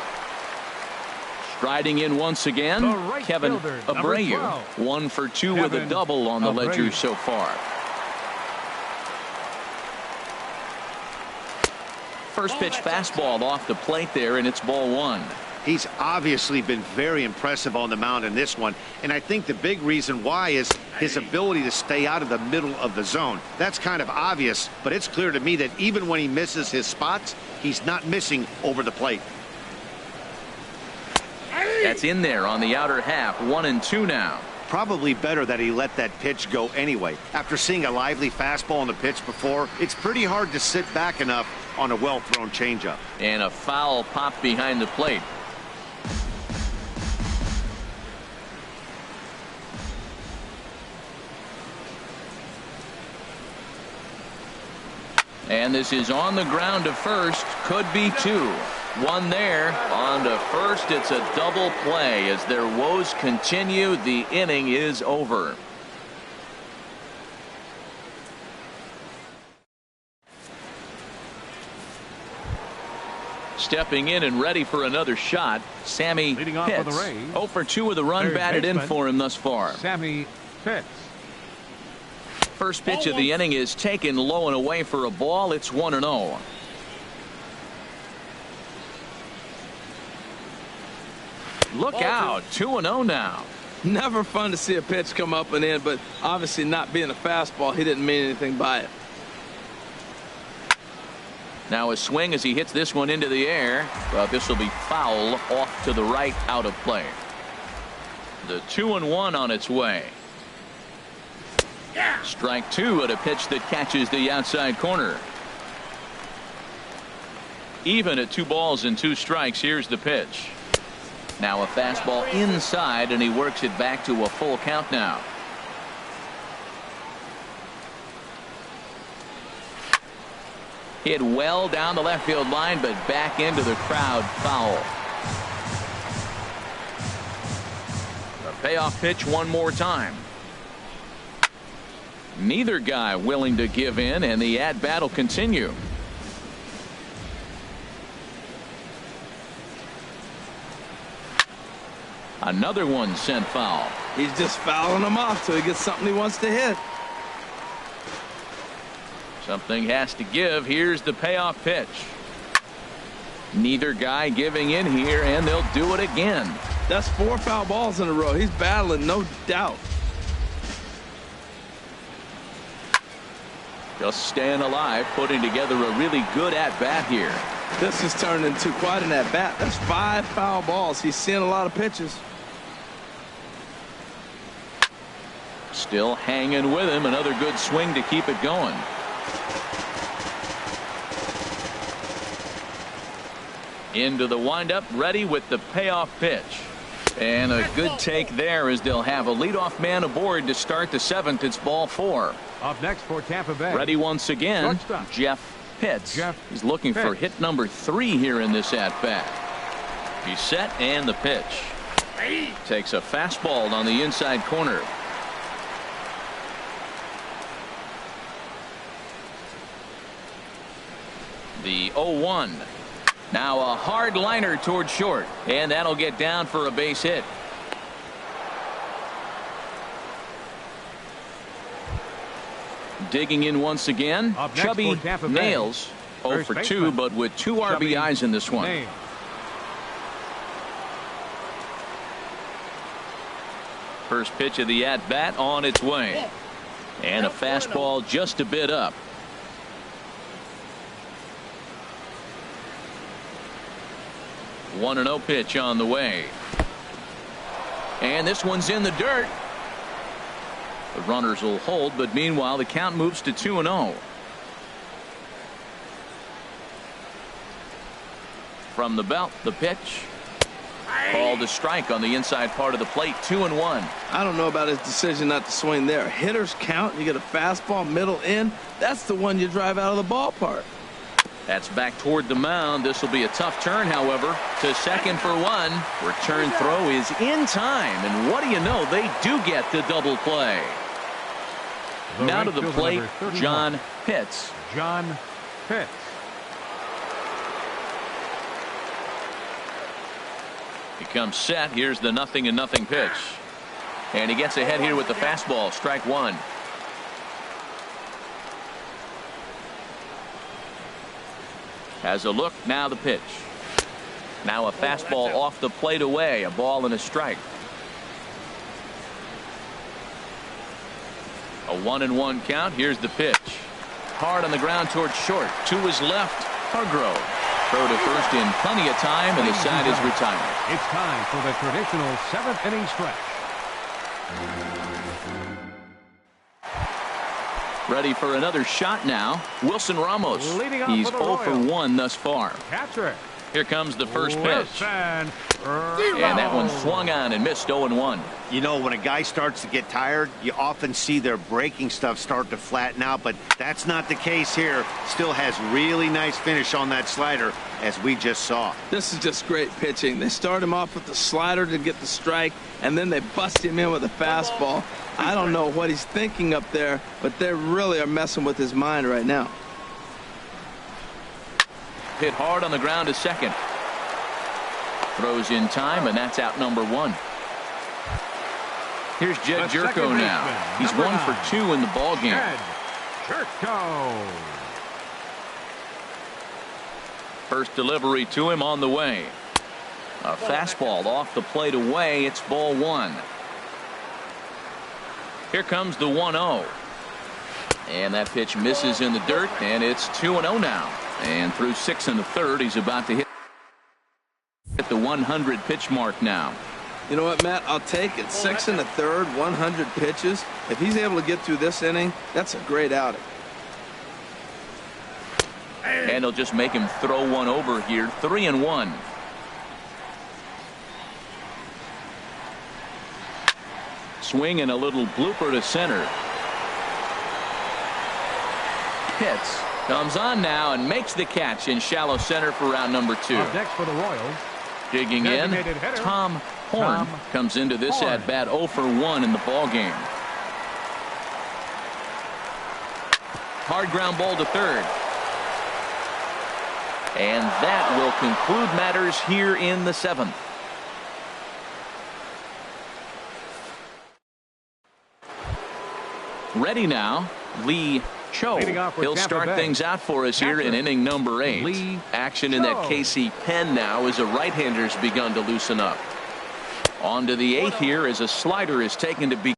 S1: Striding in once again,
S4: right
S1: Kevin
S4: fielder,
S1: Abreu. 1 for 2 with a double on the ledger so far. First pitch fastball off the plate there, and it's ball 1.
S3: He's obviously been very impressive on the mound in this one, and I think the big reason why is his ability to stay out of the middle of the zone. That's kind of obvious, but it's clear to me that even when he misses his spots, he's not missing over the plate.
S1: That's in there on the outer half. 1-2 now.
S3: Probably better that he let that pitch go anyway. After seeing a lively fastball on the pitch before, it's pretty hard to sit back enough on a well-thrown changeup.
S1: And a foul pop behind the plate. And this is on the ground to first. Could be 2. 1 there. On to first. It's a double play. As their woes continue, the inning is over. Stepping in and ready for another shot, Sammy
S4: Leading off for the
S1: Pitts.
S4: Rays,
S1: 0 for 2 with a run
S4: third
S1: batted in
S4: baseman,
S1: for him thus far.
S4: Sammy Pitts.
S1: First pitch of the inning is taken low and away for a ball. It's 1-0. Look out, 2-0 now.
S2: Never fun to see a pitch come up and in, but obviously not being a fastball, he didn't mean anything by it.
S1: Now a swing as he hits this one into the air, but this will be foul off to the right, out of play. The 2-1 on its way. Strike 2 at a pitch that catches the outside corner. Even at 2 balls and 2 strikes. Here's the pitch. Now a fastball inside, and he works it back to a full count now. Hit well down the left field line, but back into the crowd, foul. The payoff pitch one more time. Neither guy willing to give in, and the at-bat will continue. Another one sent foul.
S2: He's just fouling them off till he gets something he wants to hit.
S1: Something has to give. Here's the payoff pitch. Neither guy giving in here, and they'll do it again.
S2: That's 4 foul balls in a row. He's battling, no doubt.
S1: Just staying alive, putting together a really good at-bat here.
S2: This has turned into quite an at-bat. That's 5 foul balls. He's seeing a lot of pitches.
S1: Still hanging with him. Another good swing to keep it going. Into the windup, ready with the payoff pitch. And a good take there as they'll have a leadoff man aboard to start the 7th. It's ball 4.
S4: Up next for Tampa Bay.
S1: Ready once again,
S4: Shortstop.
S1: Jeff Pitts. He's looking for
S4: Pitts.
S1: hit number 3 here in this at-bat. He's set, and the pitch. Takes a fastball on the inside corner. The 0-1. Now a hard liner toward short, and that'll get down for a base hit. Digging in once again,
S4: Up next
S1: Chubby
S4: for Tampa Bay.
S1: nails 0
S4: First
S1: for 2,
S4: baseman,
S1: but with 2
S4: Chubby
S1: RBIs in this one.
S4: Nails.
S1: First pitch of the at-bat on its way. And a fastball just a bit up. One 1-0 pitch on the way. And this one's in the dirt. The runners will hold, but meanwhile the count moves to 2-0. From the belt, the pitch. Called a strike on the inside part of the plate. 2-1.
S2: I don't know about his decision not to swing there. Hitters count. You get a fastball middle in. That's the one you drive out of the ballpark.
S1: That's back toward the mound. This will be a tough turn, however, to second for 1. Return throw is in time, and what do you know, they do get the double play.
S4: The
S1: Now to
S4: right
S1: the
S4: fielder,
S1: plate,
S4: number 31,
S1: John Pitts.
S4: John Pitts.
S1: He comes set. Here's the 0-0 pitch, and he gets ahead here with the fastball. Strike 1. Has a look. Now the pitch. Now a fastball off the plate away. A ball and a strike. A 1-1 count. Here's the pitch. Hard on the ground towards short. To his left. Hargrove. Throw to first in plenty of time, and the side is retired.
S4: It's time for the traditional 7th inning stretch.
S1: Ready for another shot now. Wilson Ramos.
S4: Leading off
S1: He's
S4: for the
S1: 0 for
S4: Royals.
S1: 1 thus far.
S4: Catcher.
S1: Here comes the first pitch.
S4: Wilson
S1: And that one swung on and missed. 0-1.
S3: You know, when a guy starts to get tired, you often see their breaking stuff start to flatten out, but that's not the case here. Still has really nice finish on that slider, as we just saw.
S2: This is just great pitching. They start him off with the slider to get the strike, and then they bust him in with a fastball. I don't know what he's thinking up there, but they really are messing with his mind right now.
S1: hit hard on the ground to second. Throws in time, and that's out number 1. Here's Jed Jerko now. He's 1 for 2 in the ball game.
S4: Jed Jerko.
S1: First delivery to him on the way. A fastball off the plate away. It's ball 1. Here comes the 1-0. And that pitch misses in the dirt, and it's 2-0 now. And through 6 1/3, he's about to hit the 100 pitch mark now.
S2: You know what, Matt? I'll take it. 6 1/3, 100 pitches. If he's able to get through this inning, that's a great outing.
S1: And they'll just make him throw one over here. 3-1. Swing and a little blooper to center. Pitts comes on now and makes the catch in shallow center for round number 2.
S4: Up next for the Royals.
S1: Digging in, Tom Horn comes into this at bat 0 for 1 in the ball game. Hard ground ball to third. And that will conclude matters here in the 7th. Ready now, Lee Cho. He'll start things out for us here in inning number 8. Action in that KC pen now as a right-hander's begun to loosen up. On to the 8th here as a slider is taken to begin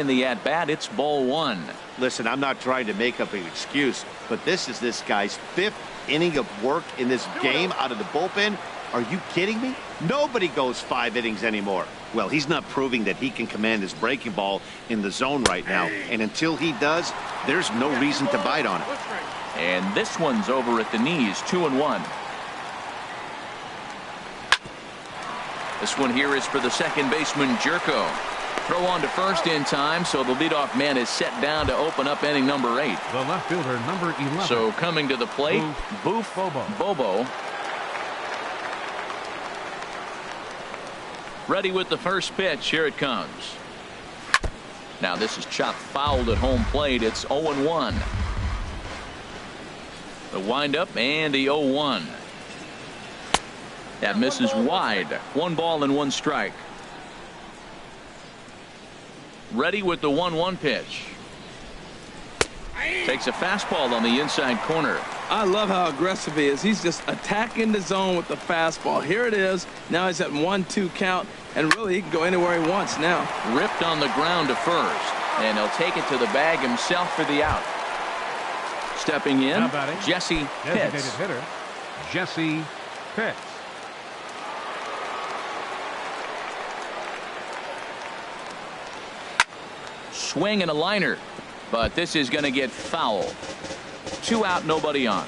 S1: the at-bat. It's ball 1.
S3: Listen, I'm not trying to make up an excuse, but this is this guy's 5th inning of work in this game out of the bullpen. Are you kidding me? Nobody goes 5 innings anymore. Well, he's not proving that he can command his breaking ball in the zone right now. And until he does, there's no reason to bite on it.
S1: And this one's over at the knees, 2-1. This one here is for the second baseman, Jerko. Throw on to first in time, so the leadoff man is set down to open up inning number 8.
S4: The left fielder, number 11.
S1: So coming to the plate, Boof Bobo. Ready with the first pitch. Here it comes. Now this is chopped fouled at home plate. It's 0-1. The windup and the 0-1. That misses wide. 1 ball and 1 strike. Ready with the 1-1 pitch. Takes a fastball on the inside corner.
S2: I love how aggressive he is. He's just attacking the zone with the fastball. Here it is. Now he's at 1-2 count, and really he can go anywhere he wants now.
S1: Ripped on the ground to first, and he'll take it to the bag himself for the out. Stepping in, Jesse Pitts.
S4: Designated hitter, Jesse Pitts.
S1: Swing and a liner, but this is going to get foul. 2 out, nobody on.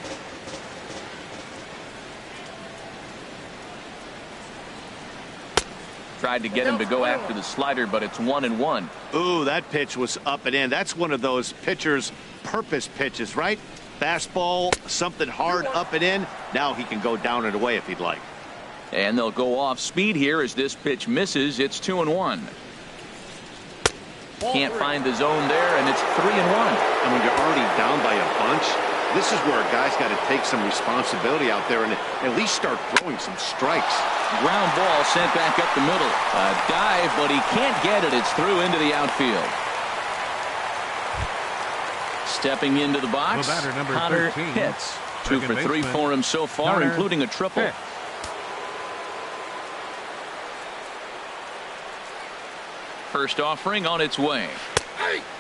S1: Tried to get him to go after the slider, but it's 1-1.
S3: Ooh, that pitch was up and in. That's one of those pitcher's purpose pitches, right? Fastball, something hard up and in. Now he can go down and away if he'd like.
S1: And they'll go off speed here as this pitch misses. It's 2-1. Can't find the zone there, and it's 3-1.
S3: And when you're already down by a bunch, this is where a guy's got to take some responsibility out there and at least start throwing some strikes.
S1: Ground ball sent back up the middle. A dive, but he can't get it. It's through into the outfield. Stepping into the box,
S4: The batter, number
S1: Connor
S4: 13,
S1: Pitts. 2 for 3
S4: baseman,
S1: for him so far,
S4: Connor
S1: including a triple.
S4: Pitts.
S1: First offering on its way.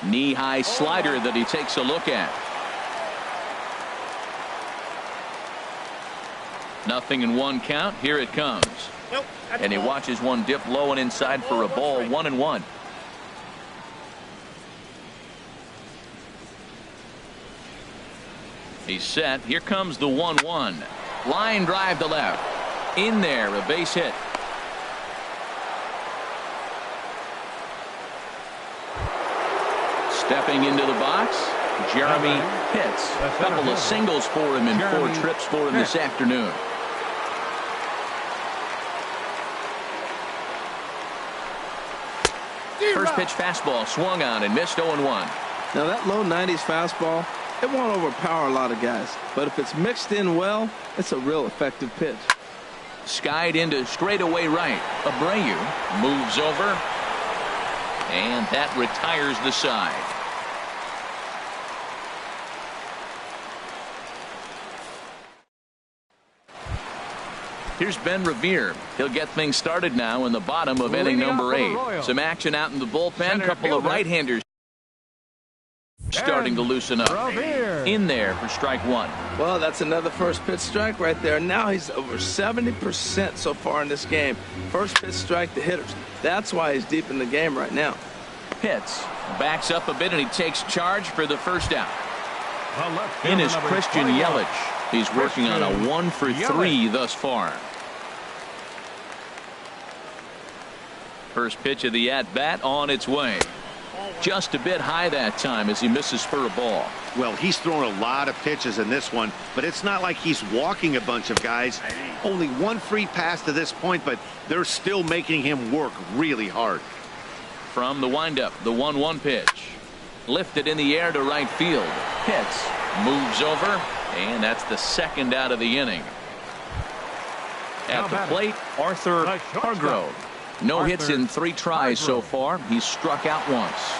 S1: Knee-high slider that he takes a look at. 0-1 count. Here it comes. And he watches one dip low and inside for a ball. 1-1. He's set. Here comes the 1-1. Line drive to left. In there, a base hit. Stepping into the box, Jeremy Pitts. A couple of singles for him and 4 trips for him this afternoon. First pitch fastball swung on and missed 0-1.
S2: Now that low 90s fastball, It won't overpower a lot of guys, but if it's mixed in well, it's a real effective pitch.
S1: Skied into straightaway right. Abreu moves over, and that retires the side. Here's Ben Revere. He'll get things started now in the bottom of inning number 8. Some action out in the bullpen. Couple of right-handers starting to loosen up. In there for strike 1.
S2: Well, that's another first pitch strike right there. Now he's over 70% so far in this game. First pitch strike to hitters. That's why he's deep in the game right now.
S1: Pitts backs up a bit and he takes charge for the first out. In is Christian Yelich. He's working on a 1-for-3 thus far. First pitch of the at-bat on its way. Just a bit high that time as he misses for a ball.
S3: Well, he's thrown a lot of pitches in this one, but it's not like he's walking a bunch of guys. Only one free pass to this point, but they're still making him work really hard.
S1: From the windup, the 1-1 pitch. Lifted in the air to right field. Pitts moves over, and that's the second out of the inning. At the plate, Arthur Hargrove. No hits in 3 tries so far. He's struck out once.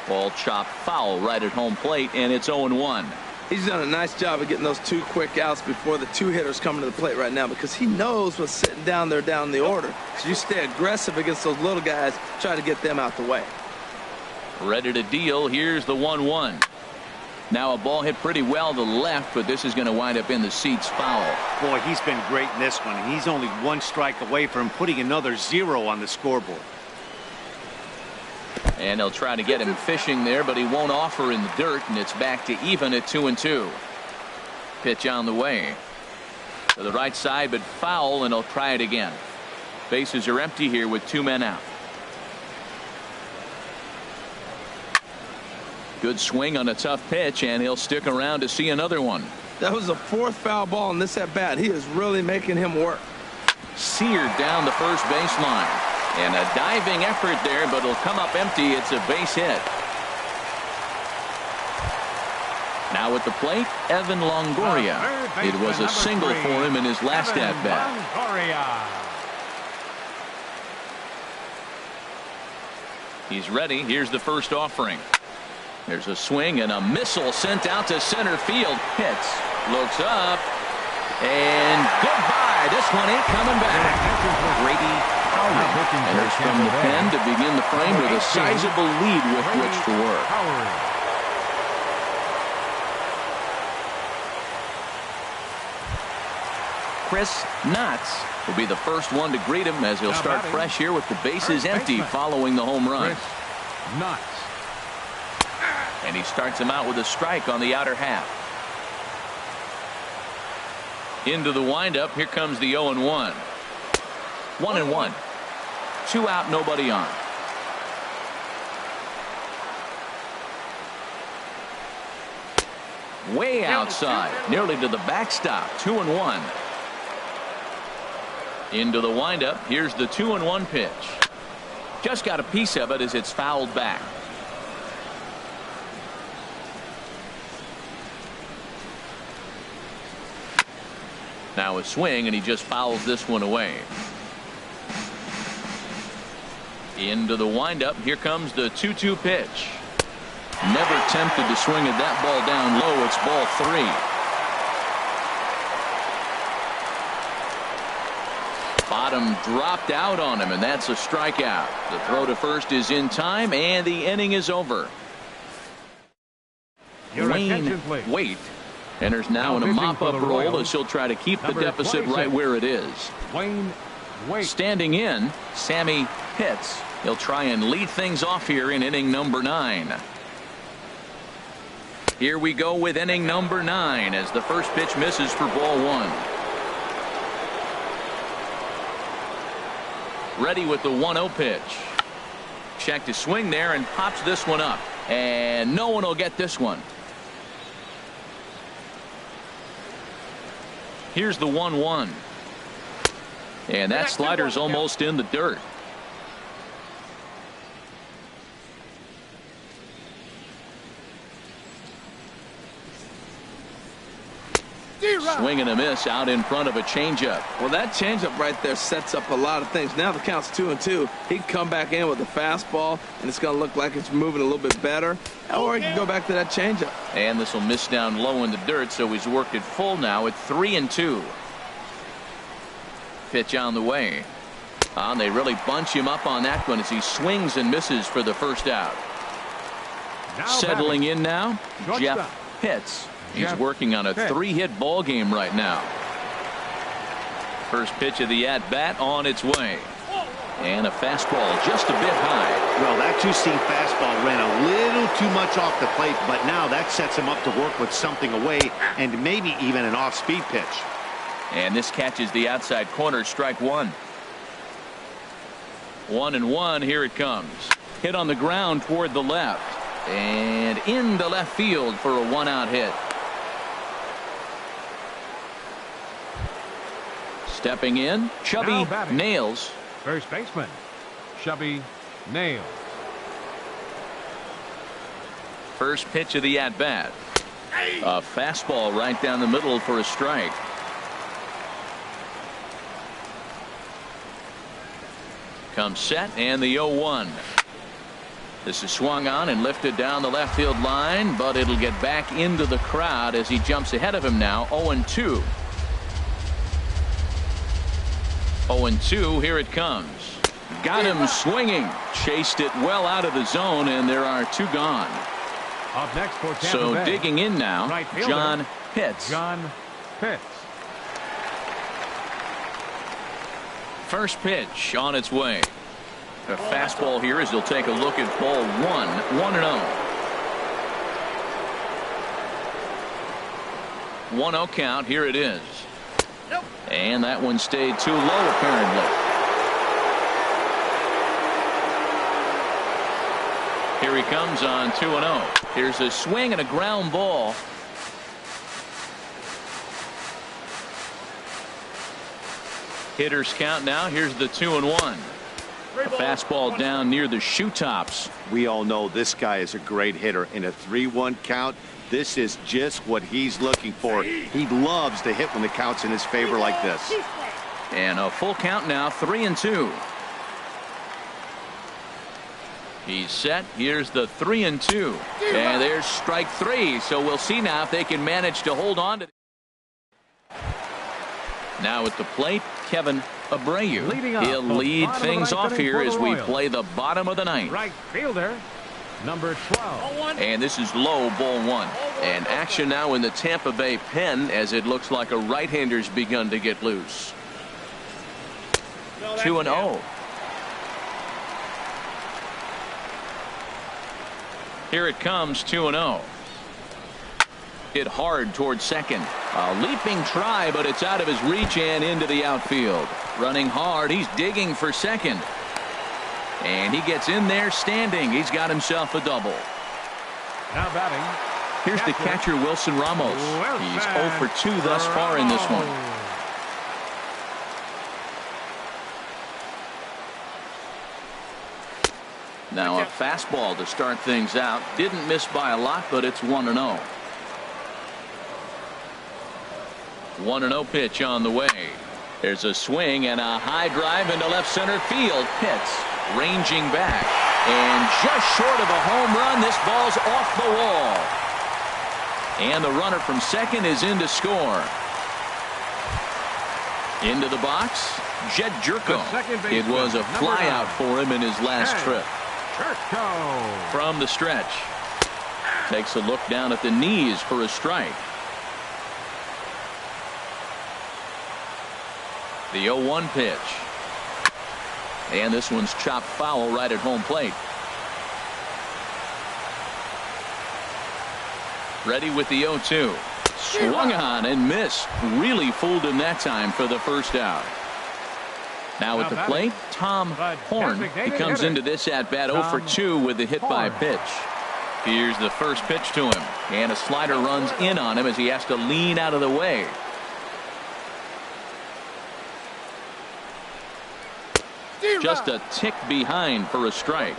S1: Ball chopped foul right at home plate, and it's 0-1.
S2: He's done a nice job of getting those 2 quick outs before the 2 hitters come to the plate right now, because he knows what's sitting down there down the order. So you stay aggressive against those little guys, try to get them out the way.
S1: Ready to deal. Here's the 1-1. Now a ball hit pretty well to the left, but this is going to wind up in the seats foul.
S3: Boy, he's been great in this one. He's only 1 strike away from putting another 0 on the scoreboard.
S1: And they'll try to get him fishing there, but he won't offer in the dirt, and it's back to even at 2-2. Pitch on the way to the right side, but foul, and he'll try it again. Bases are empty here with 2 men out. Good swing on a tough pitch, and he'll stick around to see another one.
S2: That was the 4th foul ball in this at bat. He is really making him work.
S1: Seared down the first baseline. And a diving effort there, but it'll come up empty. It's a base hit. Now at the plate, Evan Longoria. It was a single for him in his last at bat. He's ready. Here's the first offering. There's a swing and a missile sent out to center field. Hits, looks up, and goodbye. This one ain't coming back. Grady enters from the pen to begin the frame with a sizable lead with which to work. Chris Knotts will be the first one to greet him as he'll start fresh here with the bases empty following the home run. And he starts him out with a strike on the outer half. Into the windup. Here comes the 0-1. 1-1. 2 out, nobody on. Way outside, nearly to the backstop. 2-1. Into the windup. Here's the 2-1 pitch. Just got a piece of it as it's fouled back. Now a swing, and he just fouls this one away. Into the windup. Here comes the 2-2 pitch. Never tempted to swing at that ball down low. It's ball 3. Bottom dropped out on him, and that's a strikeout. The throw to first is in time, and the inning is over. Wayne Waite enters now in a mop-up role as he'll try to keep the deficit right where it is.
S4: Wayne Waite.
S1: Standing in, Sammy Pitts. He'll try and lead things off here in inning number 9. Here we go with inning number 9 as the first pitch misses for ball 1. Ready with the 1-0 pitch. Check to swing there and pops this one up. And no one will get this one. Here's the 1-1. And that slider's almost in the dirt. Swing and a miss out in front of a changeup.
S2: Well, that changeup right there sets up a lot of things. Now the count's 2-2. He can come back in with a fastball, and it's going to look like it's moving a little bit better. Or he can go back to that changeup.
S1: And this will miss down low in the dirt, so he's worked it full now at 3-2. Pitch on the way. And they really bunch him up on that one as he swings and misses for the first out. Settling in now, Jeff Pitts. He's working on a 3-hit ball game right now. First pitch of the at-bat on its way. And a fastball just a bit high.
S3: Well, that two-seam fastball ran a little too much off the plate, but now that sets him up to work with something away and maybe even an off-speed pitch.
S1: And this catches the outside corner, strike one. 1-1, here it comes. Hit on the ground toward the left. And into left field for a one-out hit. Stepping in, Chubby Nails.
S4: First baseman, Chubby Nails.
S1: First pitch of the at-bat. A fastball right down the middle for a strike. Comes set and the 0-1. This is swung on and lifted down the left field line, but it'll get back into the crowd as he jumps ahead of him now. 0-2. 0-2, here it comes. Got him swinging. Chased it well out of the zone, and there are two gone.
S4: Up next for Tampa
S1: So
S4: Bay,
S1: digging in now,
S4: right fielder,
S1: John Pitts.
S4: John Pitts.
S1: First pitch on its way. A fastball here as he'll take a look at ball one. 1-0. 1-0 count. Here it is. And that one stayed too low apparently. Here he comes on 2-0. Here's a swing and a ground ball. Hitters count now. Here's the 2-1. A fastball down near the shoe tops.
S3: We all know this guy is a great hitter. In a 3-1 count, this is just what he's looking for. He loves to hit when the count's in his favor like this.
S1: And a full count now, 3-2. He's set. Here's the 3-2. And there's strike three. So we'll see now if they can manage to hold on to. Now at the plate, Kevin Abreu. He'll lead things off here as we play the bottom of the ninth.
S4: Right fielder, number 12.
S1: And this is low, ball one. And action now in the Tampa Bay pen as it looks like a right-hander's begun to get loose. 2-0. Here it comes, 2-0. Hit hard towards second. A leaping try, but it's out of his reach and into the outfield. Running hard, he's digging for second. And he gets in there standing. He's got himself a double.
S4: Now batting.
S1: Here's the catcher, Wilson Ramos. He's 0 for 2 thus far in this one. Now a fastball to start things out. Didn't miss by a lot, but it's 1-0. 1-0 pitch on the way. There's a swing and a high drive into left center field. Pitts ranging back. And just short of a home run, this ball's off the wall. And the runner from second is in to score. Into the box, Jed Jerko. It was a flyout for him in his last trip.
S4: Jerko.
S1: From the stretch. Takes a look down at the knees for a strike. The 0-1 pitch. And this one's chopped foul right at home plate. Ready with the 0-2. Swung on and missed. Really fooled him that time for the first out. Now at the plate, Tom Horn. He comes into this at bat 0 for 2 with a hit by pitch. Here's the first pitch to him. And a slider runs in on him as he has to lean out of the way. Just a tick behind for a strike.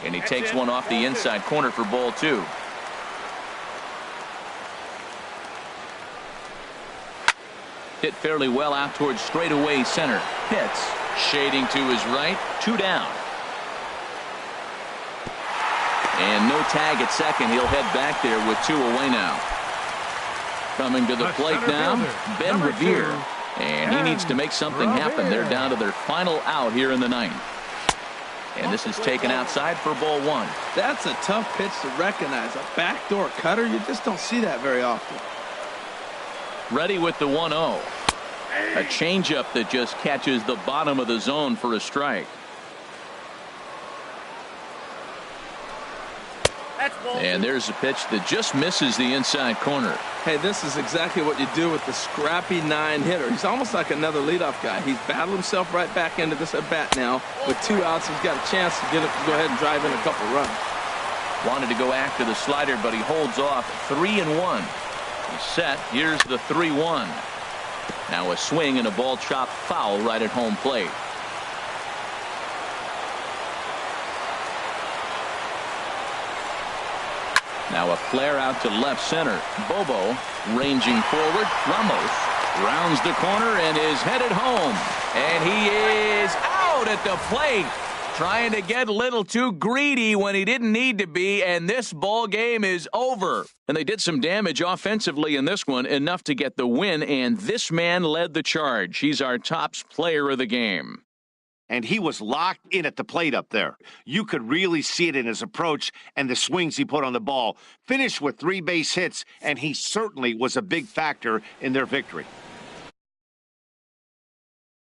S1: And he takes one off the inside corner for ball 2. Hit fairly well out towards straightaway center. Pitts shading to his right. 2 down. And no tag at second. He'll head back there with 2 away now. Coming to the plate now, Ben Revere. And he needs to make something happen. They're down to their final out here in the 9th. And this is taken outside for ball 1.
S2: That's a tough pitch to recognize. A backdoor cutter, you just don't see that very often.
S1: Ready with the 1-0. A changeup that just catches the bottom of the zone for a strike. And there's a pitch that just misses the inside corner.
S2: Hey, this is exactly what you do with the scrappy 9 hitter. He's almost like another leadoff guy. He's battled himself right back into this at bat now. With 2 outs, he's got a chance to go ahead and drive in a couple runs.
S1: Wanted to go after the slider, but he holds off. 3-1. He's set. Here's the 3-1. Now a swing and a ball chopped foul right at home plate. Now a flare out to left center. Bobo ranging forward. Ramos rounds the corner and is headed home. And he is out at the plate. Trying to get a little too greedy when he didn't need to be, and this ball game is over. And they did some damage offensively in this one, enough to get the win, and this man led the charge. He's our top player of the game.
S3: And he was locked in at the plate up there. You could really see it in his approach and the swings he put on the ball. Finished with 3 base hits, and he certainly was a big factor in their victory.